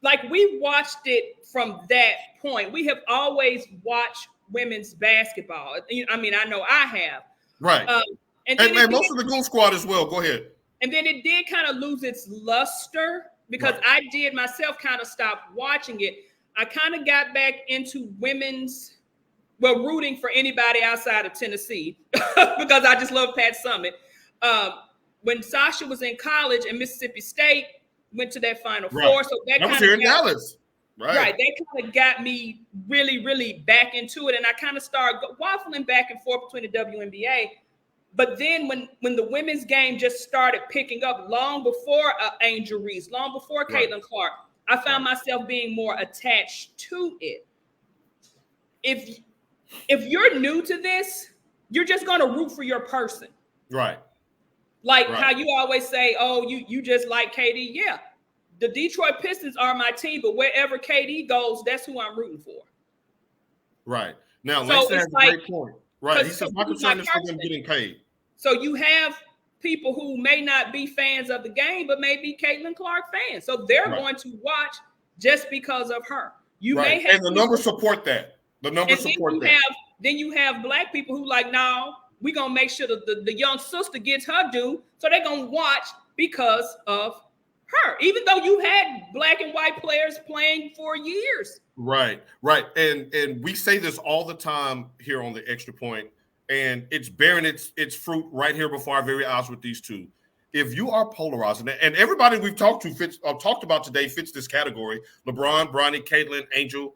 like, we watched it from that point. We have always watched women's basketball. I know I have. Right. And most of the Goon Squad as well. Go ahead. And then it did kind of lose its luster, because I did myself kind of stop watching it. I kind of got back into rooting for anybody outside of Tennessee because I just love Pat Summitt. When Sasha was in college and Mississippi State went to that Final Four, so that was here in Dallas. Right. That kind of got me really, really back into it, and I kind of started waffling back and forth between the WNBA. But then when the women's game just started picking up long before Angel Reese, long before Caitlin Clark, I found myself being more attached to it. If you're new to this, you're just going to root for your person. Right. Like how you always say, oh, you just like KD. Yeah. The Detroit Pistons are my team, but wherever KD goes, that's who I'm rooting for. Right. Now, so Langston has a great point. Right. He says, my concern is for them getting paid. So you have people who may not be fans of the game, but may be Caitlin Clark fans. So they're going to watch just because of her. You may have, and the numbers support that. The numbers support that. Then you have black people who like, no, we're going to make sure that the young sister gets her due. So they're going to watch because of her, even though you had black and white players playing for years. Right. And we say this all the time here on the Extra Point, and it's bearing its fruit right here before our very eyes with these two. If you are polarizing, and everybody we've talked about today fits this category, LeBron, Bronny, Caitlin, Angel,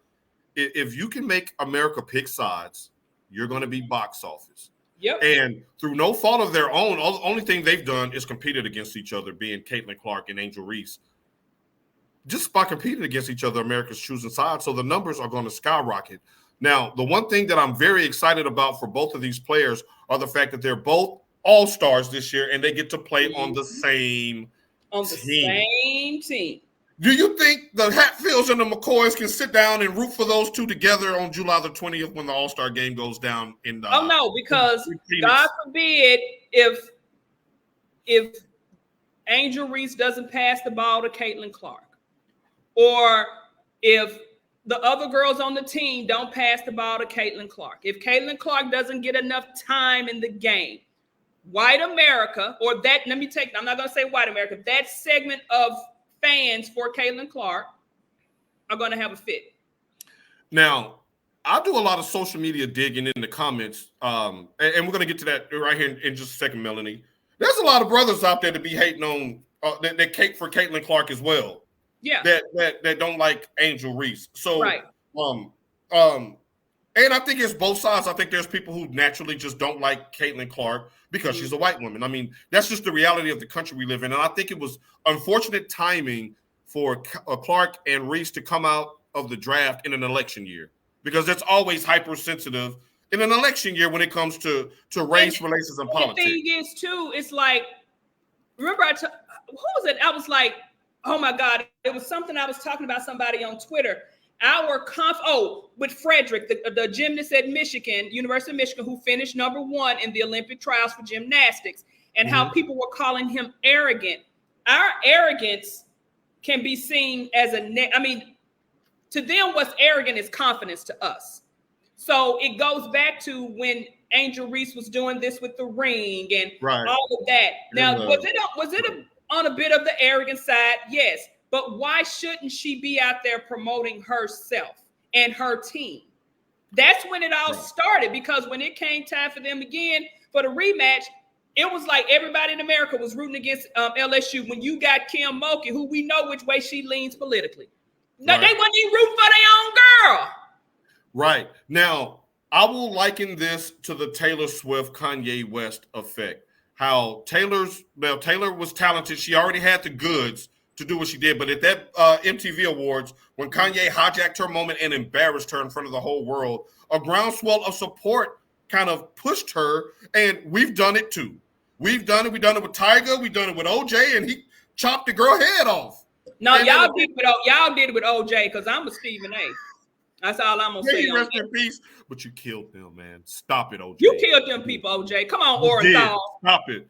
if you can make America pick sides, you're going to be box office. Yep. And through no fault of their own, the only thing they've done is competed against each other, being Caitlin Clark and Angel Reese. Just by competing against each other, America's choosing sides, so the numbers are going to skyrocket. Now, the one thing that I'm very excited about for both of these players are the fact that they're both all-stars this year, and they get to play on the same team. Do you think the Hatfields and the McCoys can sit down and root for those two together on July the 20th when the All-Star game goes down in the Oh no, because God forbid if Angel Reese doesn't pass the ball to Caitlin Clark, or if the other girls on the team don't pass the ball to Caitlin Clark, if Caitlin Clark doesn't get enough time in the game, white America, or that, I'm not going to say white America, that segment of fans for Caitlin Clark are going to have a fit. Now, I do a lot of social media digging in the comments, and we're going to get to that right here in just a second, Melanie. There's a lot of brothers out there to be hating on that cake for Caitlin Clark as well. Yeah, that don't like Angel Reese. So, right. And I think it's both sides. I think there's people who naturally just don't like Caitlin Clark because she's a white woman. I mean, that's just the reality of the country we live in. And I think it was unfortunate timing for Clark and Reese to come out of the draft in an election year, because that's always hypersensitive in an election year when it comes to race relations and politics. The thing is, too, it's like, remember who was it? I was like, oh my God, it was something I was talking about somebody on Twitter. With Frederick, the gymnast at Michigan, University of Michigan, who finished number 1 in the Olympic trials for gymnastics, and how people were calling him arrogant. Our arrogance can be seen as to them, what's arrogant is confidence to us. So it goes back to when Angel Reese was doing this with the ring and all of that. Now, was it on a bit of the arrogant side? Yes. But why shouldn't she be out there promoting herself and her team? That's when it all started, because when it came time for them again for the rematch, it was like everybody in America was rooting against LSU when you got Kim Mulkey, who we know which way she leans politically. No, they wasn't even rooting for their own girl. Right. Now, I will liken this to the Taylor Swift, Kanye West effect. How Taylor was talented. She already had the goods to do what she did. But at that MTV Awards, when Kanye hijacked her moment and embarrassed her in front of the whole world, a groundswell of support kind of pushed her, and we've done it too. We've done it with Tyga, we've done it with OJ, and he chopped the girl head off. No, y'all did it with OJ, because I'm a Stephen A. That's all I'm gonna say. Rest in peace, but you killed them, man. Stop it, OJ. You killed them people, OJ. Come on, Orenthal. Stop it.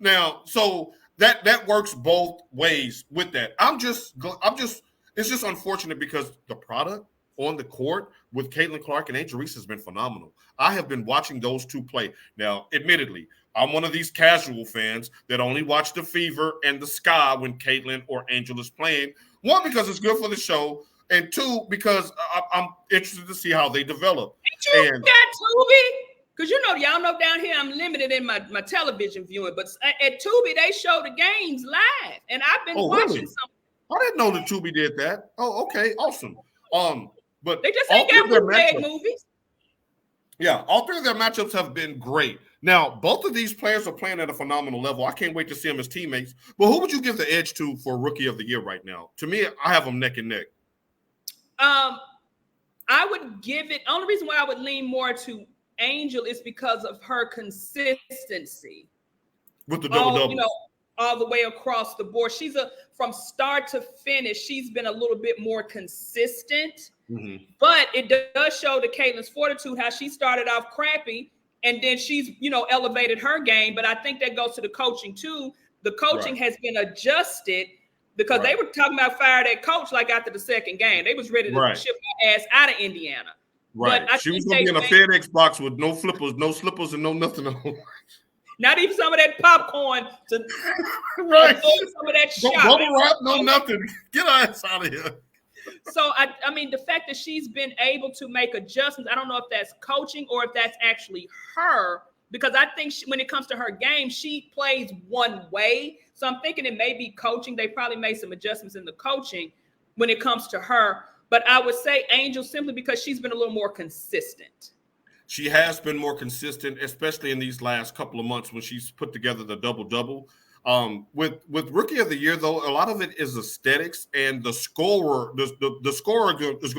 Now, so that works both ways with that. It's just unfortunate because the product on the court with Caitlin Clark and Angel Reese has been phenomenal. I have been watching those two play. Now, admittedly, I'm one of these casual fans that only watch the Fever and the Sky when Caitlin or Angel is playing. One, because it's good for the show, and two, because I'm interested to see how they develop. Ain't you got Tubi? Because y'all know down here I'm limited in my television viewing, but at Tubi they show the games live, and I've been watching really? some. I didn't know that Tubi did that. Oh, okay, awesome. But they just ain't got bootleg movies. Yeah, all three of their matchups have been great. Now, both of these players are playing at a phenomenal level. I can't wait to see them as teammates. But who would you give the edge to for Rookie of the Year right now? To me, I have them neck and neck. I would give it. Only reason why I would lean more to Angel is because of her consistency with the double-double. You know, all the way across the board. She's from start to finish, she's been a little bit more consistent. Mm-hmm. But it does show to Caitlin's fortitude how she started off crappy and then she's, elevated her game. But I think that goes to the coaching too. The coaching has been adjusted because they were talking about fire that coach like after the second game. They was ready to ship her ass out of Indiana. Right. But she was going to be in a FedEx box with no flippers, no slippers, and no nothing on. Not even some of that popcorn to some of that shop. Bubble wrap, no nothing. Get our ass out of here. So, I mean, the fact that she's been able to make adjustments, I don't know if that's coaching or if that's actually her, because I think when it comes to her game, she plays one way. So I'm thinking it may be coaching. They probably made some adjustments in the coaching when it comes to her. But I would say Angel simply because she's been a little more consistent. She has been more consistent, especially in these last couple of months when she's put together the double-double. With Rookie of the Year, though, a lot of it is aesthetics, and the scorer is going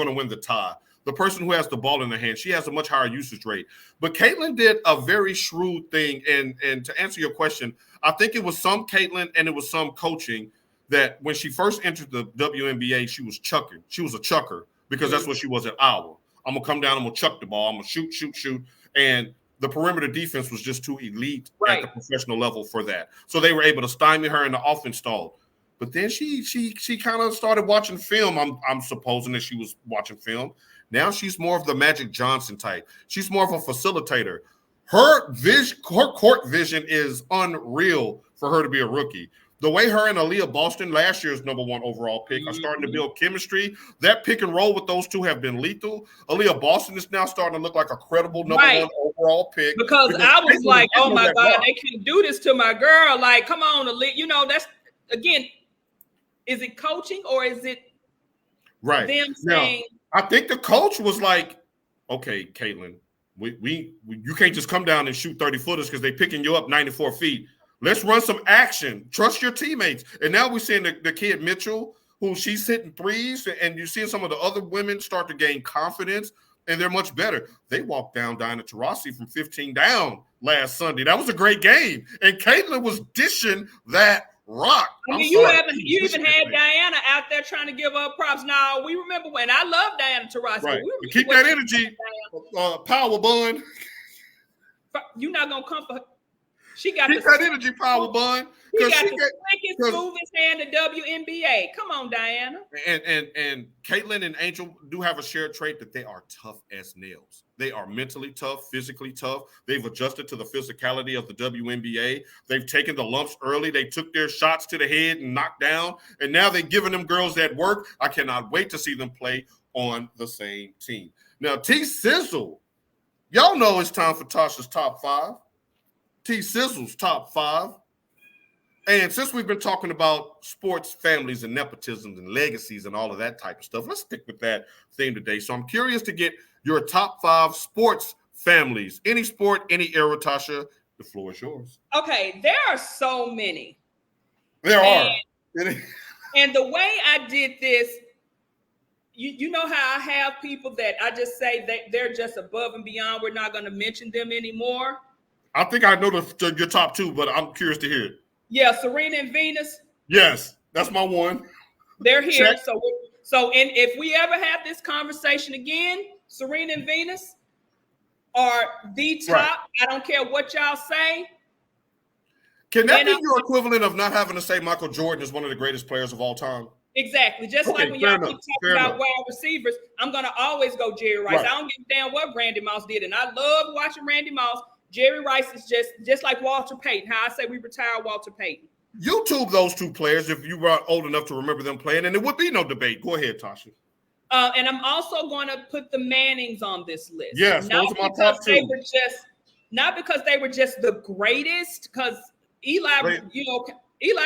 to win the tie. The person who has the ball in their hand, she has a much higher usage rate. But Caitlin did a very shrewd thing, and to answer your question, I think it was some Caitlin and it was some coaching that when she first entered the WNBA, she was chucking. She was a chucker because that's what she was at Iowa. I'm going to come down, I'm going to chuck the ball, I'm going to shoot. And the perimeter defense was just too elite at the professional level for that. So they were able to stymie her and the offense stalled. But then she kind of started watching film. I'm supposing that she was watching film. Now she's more of the Magic Johnson type. She's more of a facilitator. Her court vision is unreal for her to be a rookie. The way her and Aaliyah Boston, last year's #1 overall pick, are starting to build chemistry, that pick and roll with those two have been lethal. Aaliyah Boston is now starting to look like a credible #1 overall pick. Because I was like, oh my God, they can't do this to my girl. Like, come on, Aaliyah. That's, again, is it coaching or is it them saying? Now, I think the coach was like, okay, Caitlin, you can't just come down and shoot 30-footers because they're picking you up 94 feet. Let's run some action. Trust your teammates. And now we're seeing the kid Mitchell, who she's hitting threes, and you're seeing some of the other women start to gain confidence, and they're much better. They walked down Diana Taurasi from 15 down last Sunday. That was a great game. And Caitlin was dishing that rock. I mean, you even had Diana out there trying to give up props. Now, we remember when I love Diana Taurasi. Right. Keep that energy, power bun. You're not going to come for her. She got that energy, power bun. She got the slickest, smoothest hand in WNBA. Come on, Diana. And Caitlin and Angel do have a shared trait that they are tough as nails. They are mentally tough, physically tough. They've adjusted to the physicality of the WNBA. They've taken the lumps early. They took their shots to the head and knocked down. And now they're giving them girls that work. I cannot wait to see them play on the same team. Now, T-Sizzle, y'all know it's time for Tasha's Top 5. T-Sizzle's Top 5. And since we've been talking about sports, families, and nepotisms and legacies and all of that type of stuff, let's stick with that theme today. So I'm curious to get your top 5 sports families. Any sport, any era, Tasha, the floor is yours. Okay, there are so many. There are. And the way I did this, you know how I have people that I just say they're just above and beyond. We're not going to mention them anymore. I think I know your top 2, but I'm curious to hear it. Yeah, Serena and Venus. Yes, that's my one. They're here. Check. So if we ever have this conversation again, Serena and Venus are the top. Right. I don't care what y'all say. Can that be your equivalent of not having to say Michael Jordan is one of the greatest players of all time? Exactly. Just like when y'all keep talking about wide receivers, I'm going to always go Jerry Rice. Right. I don't give a damn what Randy Moss did. And I love watching Randy Moss. Jerry Rice is just like Walter Payton. How I say we retire Walter Payton. YouTube those two players if you were old enough to remember them playing, and there would be no debate. Go ahead, Tasha. And I'm also going to put the Mannings on this list. Yes, those are my top 2. Not because they were just the greatest, because Eli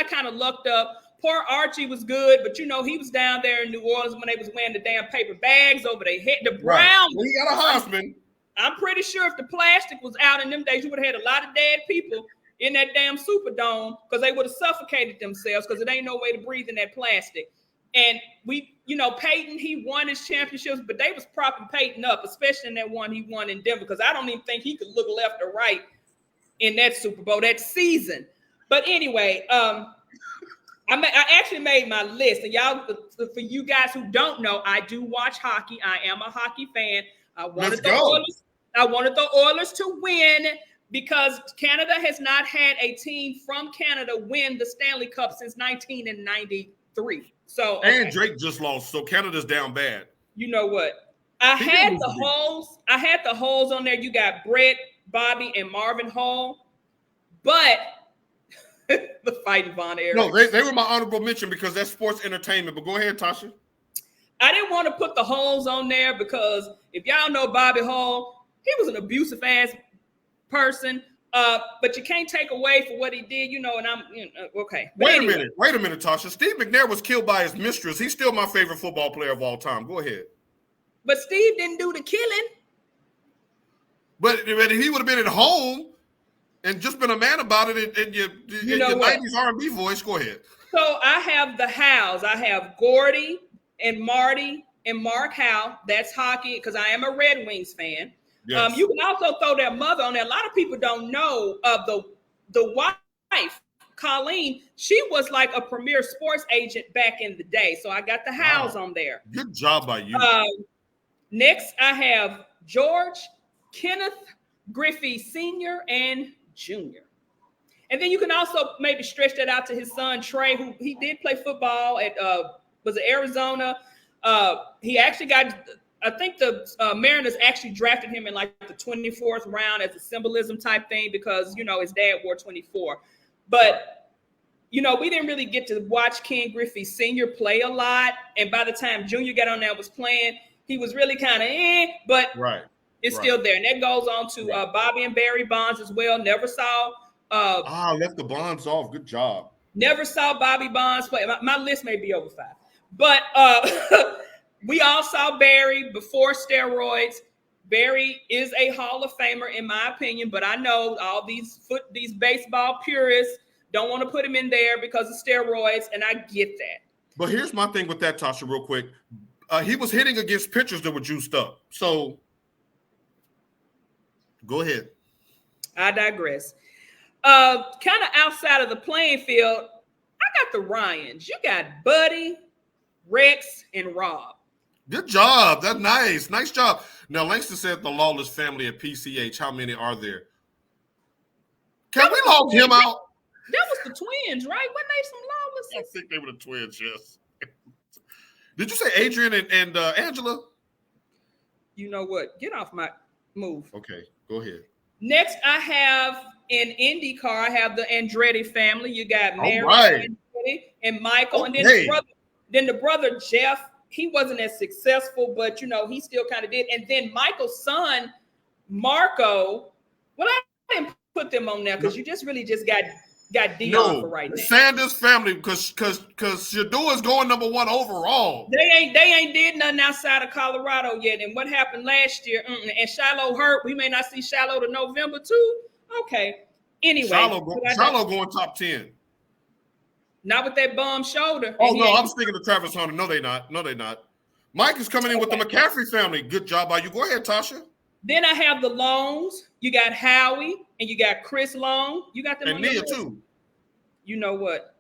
kind of lucked up. Poor Archie was good, but he was down there in New Orleans when they was wearing the damn paper bags over their head. The Browns. Well, he got a Heisman. I'm pretty sure if the plastic was out in them days, you would have had a lot of dead people in that damn Superdome because they would have suffocated themselves because it ain't no way to breathe in that plastic. And we, Peyton, he won his championships, but they was propping Peyton up, especially in that one he won in Denver, because I don't even think he could look left or right in that Super Bowl, that season. But anyway, I actually made my list. And y'all, for you guys who don't know, I do watch hockey. I am a hockey fan. I wanted the Oilers to win because Canada has not had a team from Canada win the Stanley Cup since 1993. So and Drake just lost, so Canada's down bad. You know what? I had the holes on there. You got Brett, Bobby, and Marvin Hall, but the Fighting Von Erich. No, they were my honorable mention because that's sports entertainment. But go ahead, Tasha. I didn't want to put the holes on there because if y'all know Bobby Hall, he was an abusive ass person. But you can't take away for what he did, and I'm okay. But wait a minute, Tasha. Steve McNair was killed by his mistress. He's still my favorite football player of all time. Go ahead. But Steve didn't do the killing. But if he would have been at home and just been a man about it in your 90s R&B voice, go ahead. So I have the Howes. I have Gordy and Marty and Mark Howe. That's hockey because I am a Red Wings fan. Yes. You can also throw their mother on there. A lot of people don't know the wife, Colleen. She was like a premier sports agent back in the day. So I got the Howes on there. Good job by you. Next, I have George, Kenneth Griffey Sr. and Jr. And then you can also maybe stretch that out to his son, Trey, who he did play football at Arizona. He actually got... I think the Mariners actually drafted him in like the 24th round as a symbolism type thing because, his dad wore 24. But, we didn't really get to watch Ken Griffey Sr. play a lot. And by the time Junior got on there and was playing, he was really kind of but it's still there. And that goes on to Bobby and Barry Bonds as well. Never saw. Left the Bonds off. Good job. Never saw Bobby Bonds play. My list may be over 5. But we all saw Barry before steroids. Barry is a Hall of Famer, in my opinion, but I know all these baseball purists don't want to put him in there because of steroids, and I get that. But here's my thing with that, Tasha, real quick. He was hitting against pitchers that were juiced up. So go ahead. I digress. Kind of outside of the playing field, I got the Ryans. You got Buddy, Rex, and Rob. Good job. That's nice. Nice job. Now, Langston said the lawless family at PCH. How many are there? Can we log him out? That was the twins, right? Wasn't they some lawless? I think they were the twins, yes. Did you say Adrian and Angela? You know what? Get off my move. Okay, go ahead. Next, I have in IndyCar, I have the Andretti family. You got Mary Andretti and Michael. And then the brother Jeff. He wasn't as successful, but he still kind of did. And then Michael's son, Marco. Well, I didn't put them on there because you just got Dion for right now. Sanders family, because Shador is going number 1 overall. They ain't did nothing outside of Colorado yet. And what happened last year? And Shiloh hurt. We may not see Shiloh to November too. Okay. Anyway, Shiloh going top 10. Not with that bum shoulder. Oh, no, I'm speaking to Travis Hunter. No, they not. Mike is coming in with the McCaffrey family. Good job by you. Go ahead, Tasha. Then I have the Longs. You got Howie and you got Chris Long. You got them and Nia too. You know what?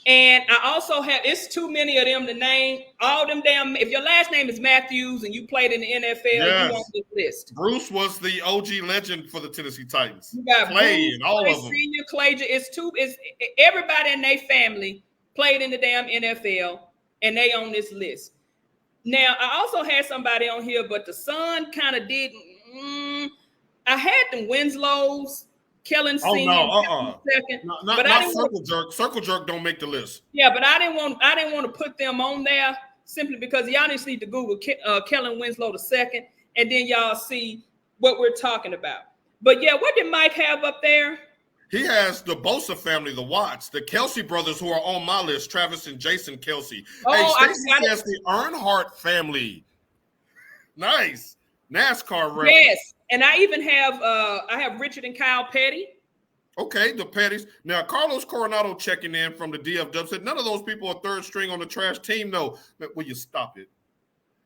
And I also have, it's too many of them to name. All them damn, if your last name is Matthews and you played in the NFL, you on this list. Bruce was the OG legend for the Tennessee Titans. You got Klay and all of them. Senior Klay, it's everybody in their family played in the damn NFL and they on this list. Now, I also had somebody on here, but the son kind of didn't. I had them Winslows. Kellen Senior, second, but not Circle Jerk. Circle Jerk don't make the list. Yeah, but I didn't want to put them on there simply because y'all just need to Google Kellen Winslow the second, and then y'all see what we're talking about. But yeah, what did Mike have up there? He has the Bosa family, the Watts, the Kelsey brothers who are on my list, Travis and Jason Kelsey. Hey, Stacey has the Earnhardt family. Nice. NASCAR reference. Yes, and I even have I have Richard and Kyle Petty. Okay, the Petties. Now, Carlos Coronado checking in from the DFW said none of those people are third string on the trash team. No, will you stop it?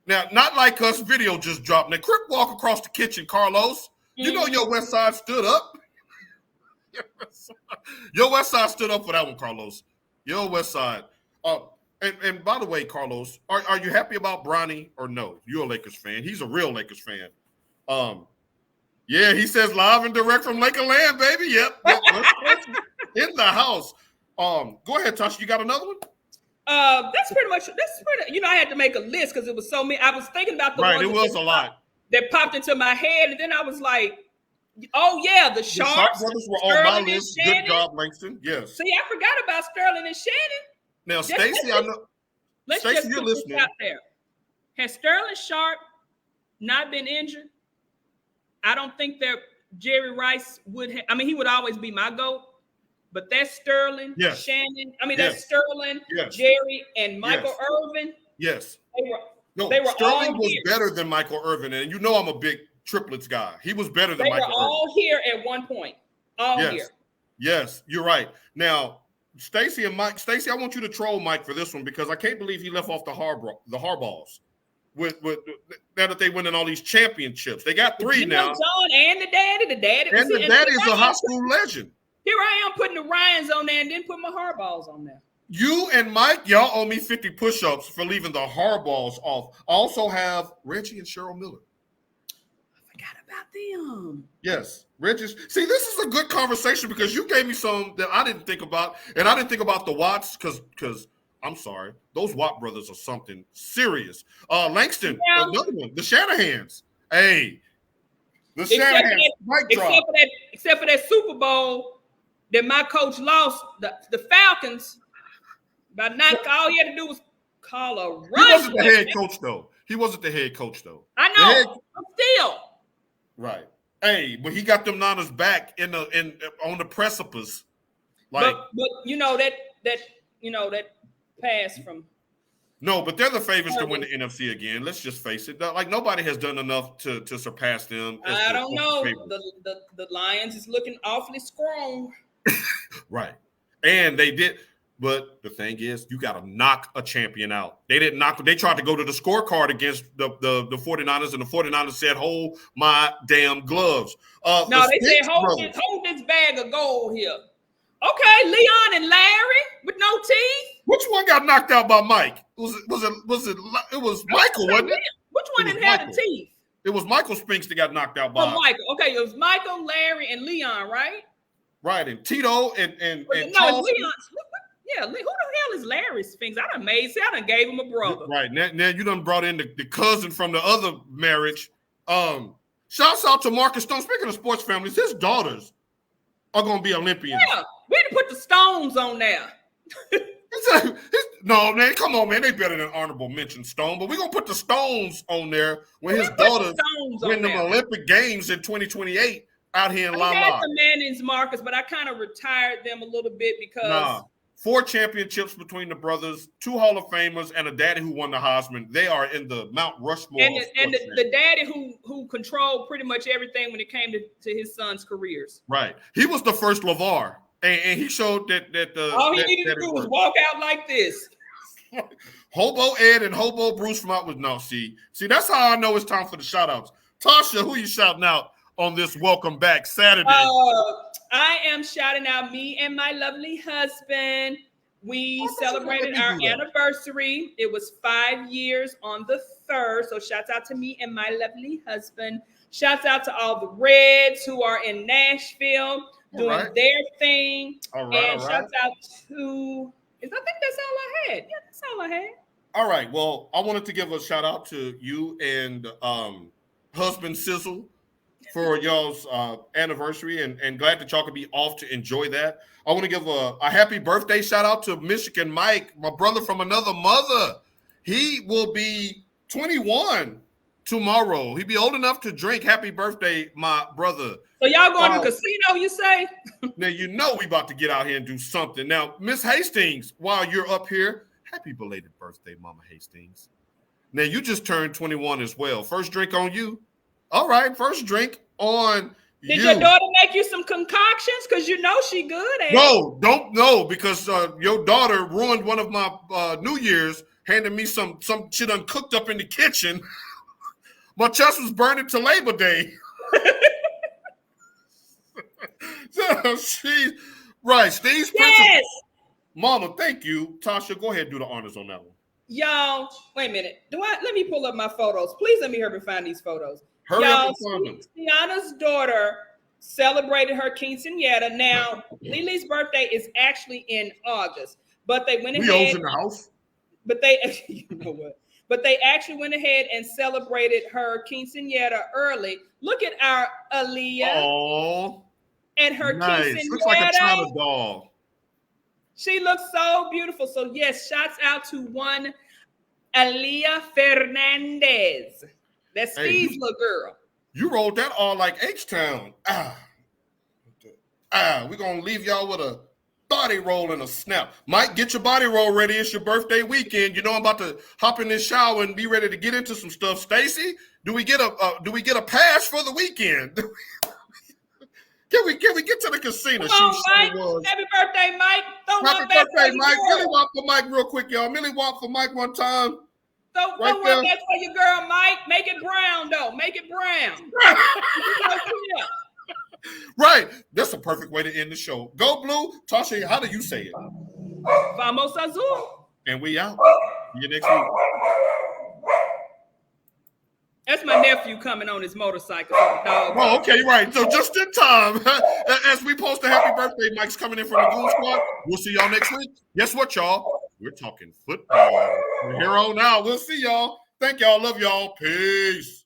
Now, not like us. Video just dropped. Now, quick walk across the kitchen, Carlos. You know your West Side stood up. Your West Side stood up for that one, Carlos. Your West Side. And by the way, Carlos, are you happy about Bronny or no? You're a Lakers fan. He's a real Lakers fan. Yeah, he says live and direct from Lakerland, baby. Yep. In the house. Go ahead, Tasha. You got another one? That's pretty. I had to make a list because it was so many. I was thinking about the right. It was a lot that popped into my head, and then I was like, "Oh yeah, the Sharps brothers were on my list. Good job, Langston. Yes. See, I forgot about Sterling and Shannon. Now, Stacey, I know. Stacey, you're listening. Out there. Has Sterling Sharp not been injured? I don't think that Jerry Rice would have. I mean, he would always be my GOAT. But that's Sterling, Shannon. I mean, that's Sterling, Jerry, and Michael Irvin. Yes. They were Sterling all was here. better than Michael Irvin. And you know I'm a big triplets guy. He was better than Michael Irvin. They were all here at one point. All here. Yes, you're right. Now, Stacey and Mike. Stacey, I want you to troll Mike for this one because I can't believe he left off the Hardballs. With now that they winning all these championships. They got 3 now. John and the daddy. The daddy is a high school legend. Here I am putting the Ryans on there and then put my Hardballs on there. You and Mike, y'all owe me 50 push-ups for leaving the Hardballs off. I also have Reggie and Cheryl Miller. I forgot about them. Yes, Reggie. See, this is a good conversation because you gave me some that I didn't think about, and I didn't think about the Watts because I'm sorry, those Watt brothers are something serious. Langston, another one, the Shanahans. Hey, the Shanahans. Except for that Super Bowl that my coach lost, the Falcons, by not all he had to do was call a run. He wasn't the head coach, though. I know, but still. Right. Hey, but he got them Niners back on the precipice. Like, but that pass from. No, but they're the favorites to win the NFC again. Let's just face it. Like, nobody has done enough to surpass them. I don't know. The Lions is looking awfully strong. Right. And they did. But the thing is, you got to knock a champion out. They didn't knock. They tried to go to the scorecard against the 49ers, and the 49ers said, hold my damn gloves. No, they said, hold this bag of gold here. Okay, Leon and Larry with no teeth. Which one got knocked out by Mike? It was Michael, wasn't it? Which one didn't have the teeth? It was Michael Spinks that got knocked out by Michael. Okay, it was Michael, Larry, and Leon, right? Right, and Tito and no, Leon. Yeah, who the hell is Larry Spinks? I done gave him a brother. Right, now you done brought in the cousin from the other marriage. Shouts out to Marcus Stone. Speaking of sports families, his daughters are going to be Olympians. Yeah, we need to put the Stones on there. No, man, come on, man. They better than honorable mention Stone, but we're going to put the Stones on there when his daughters win the Olympic Games in 2028 out here in La La. I had the Mannings, Marcus, but I kind of retired them a little bit because 4 championships between the brothers, 2 Hall of Famers, and a daddy who won the Heisman. They are in the Mount Rushmore. And the daddy who controlled pretty much everything when it came to his son's careers. Right. He was the first LeVar. And he showed that all he needed to do was walk out like this. Hobo Ed and Hobo Bruce from out with see, that's how I know it's time for the shout outs. Tasha, who you shouting out on this Welcome Back Saturday? I am shouting out me and my lovely husband. We celebrated our anniversary. It was 5 years on the 3rd. So shouts out to me and my lovely husband. Shouts out to all the Reds who are in Nashville doing their thing. Shouts out to, I think that's all I had. Yeah, that's all I had. All right. Well, I wanted to give a shout out to you and husband Sizzle for y'all's anniversary, and glad that y'all could be off to enjoy that. I want to give a happy birthday shout out to Michigan Mike, my brother from another mother. He will be 21 tomorrow. He'll be old enough to drink. Happy birthday, my brother. So y'all going to the casino, you say? Now, you know we about to get out here and do something. Now, Miss Hastings, while you're up here, happy belated birthday, Mama Hastings. Now, you just turned 21 as well. First drink on you? All right, first drink on Did you. your daughter make you some concoctions? Because you know she good at it. No, don't know because your daughter ruined one of my New Year's, handed me some she done cooked up in the kitchen. My chest was burning to Labor Day. So she's right. Steve's Yes. Mama, thank you. Tasha, go ahead and do the honors on that one. Y'all, wait a minute. Let me pull up my photos. Please let me help me find these photos. Hurry Y'all, up and find them. Tiana's daughter celebrated her quinceañera. Now, Lily's birthday is actually in August, but they went ahead. Leo's in the house. But they, you know what? But they actually went ahead and celebrated her quinceañera early. Look at our Aaliyah. Oh, and her nice. quinceañera. Looks like a China doll. She looks so beautiful. So yes, shouts out to one Aaliyah Fernandez. That's Steve's little girl. You rolled that all like H-Town. We're going to leave y'all with a body roll and a snap. Mike, get your body roll ready. It's your birthday weekend. You know I'm about to hop in this shower and be ready to get into some stuff. Stacy, do we get a pass for the weekend? Can we get to the casino? Come on, Mike. Happy birthday, Mike. Happy birthday, Mike. Millie walk for Mike real quick, y'all. Millie walk for Mike one time. Don't rub that for your girl, Mike. Make it brown, though. Make it brown. Right. That's a perfect way to end the show. Go Blue. Tasha, how do you say it? Vamos Azul. And we out. See you next week. That's my nephew coming on his motorcycle. Oh, okay, right. So just in time, as we post a happy birthday, Mike's coming in from the Goon Squad. We'll see y'all next week. Guess what, y'all? We're talking football. From here on out. We'll see y'all. Thank y'all. Love y'all. Peace.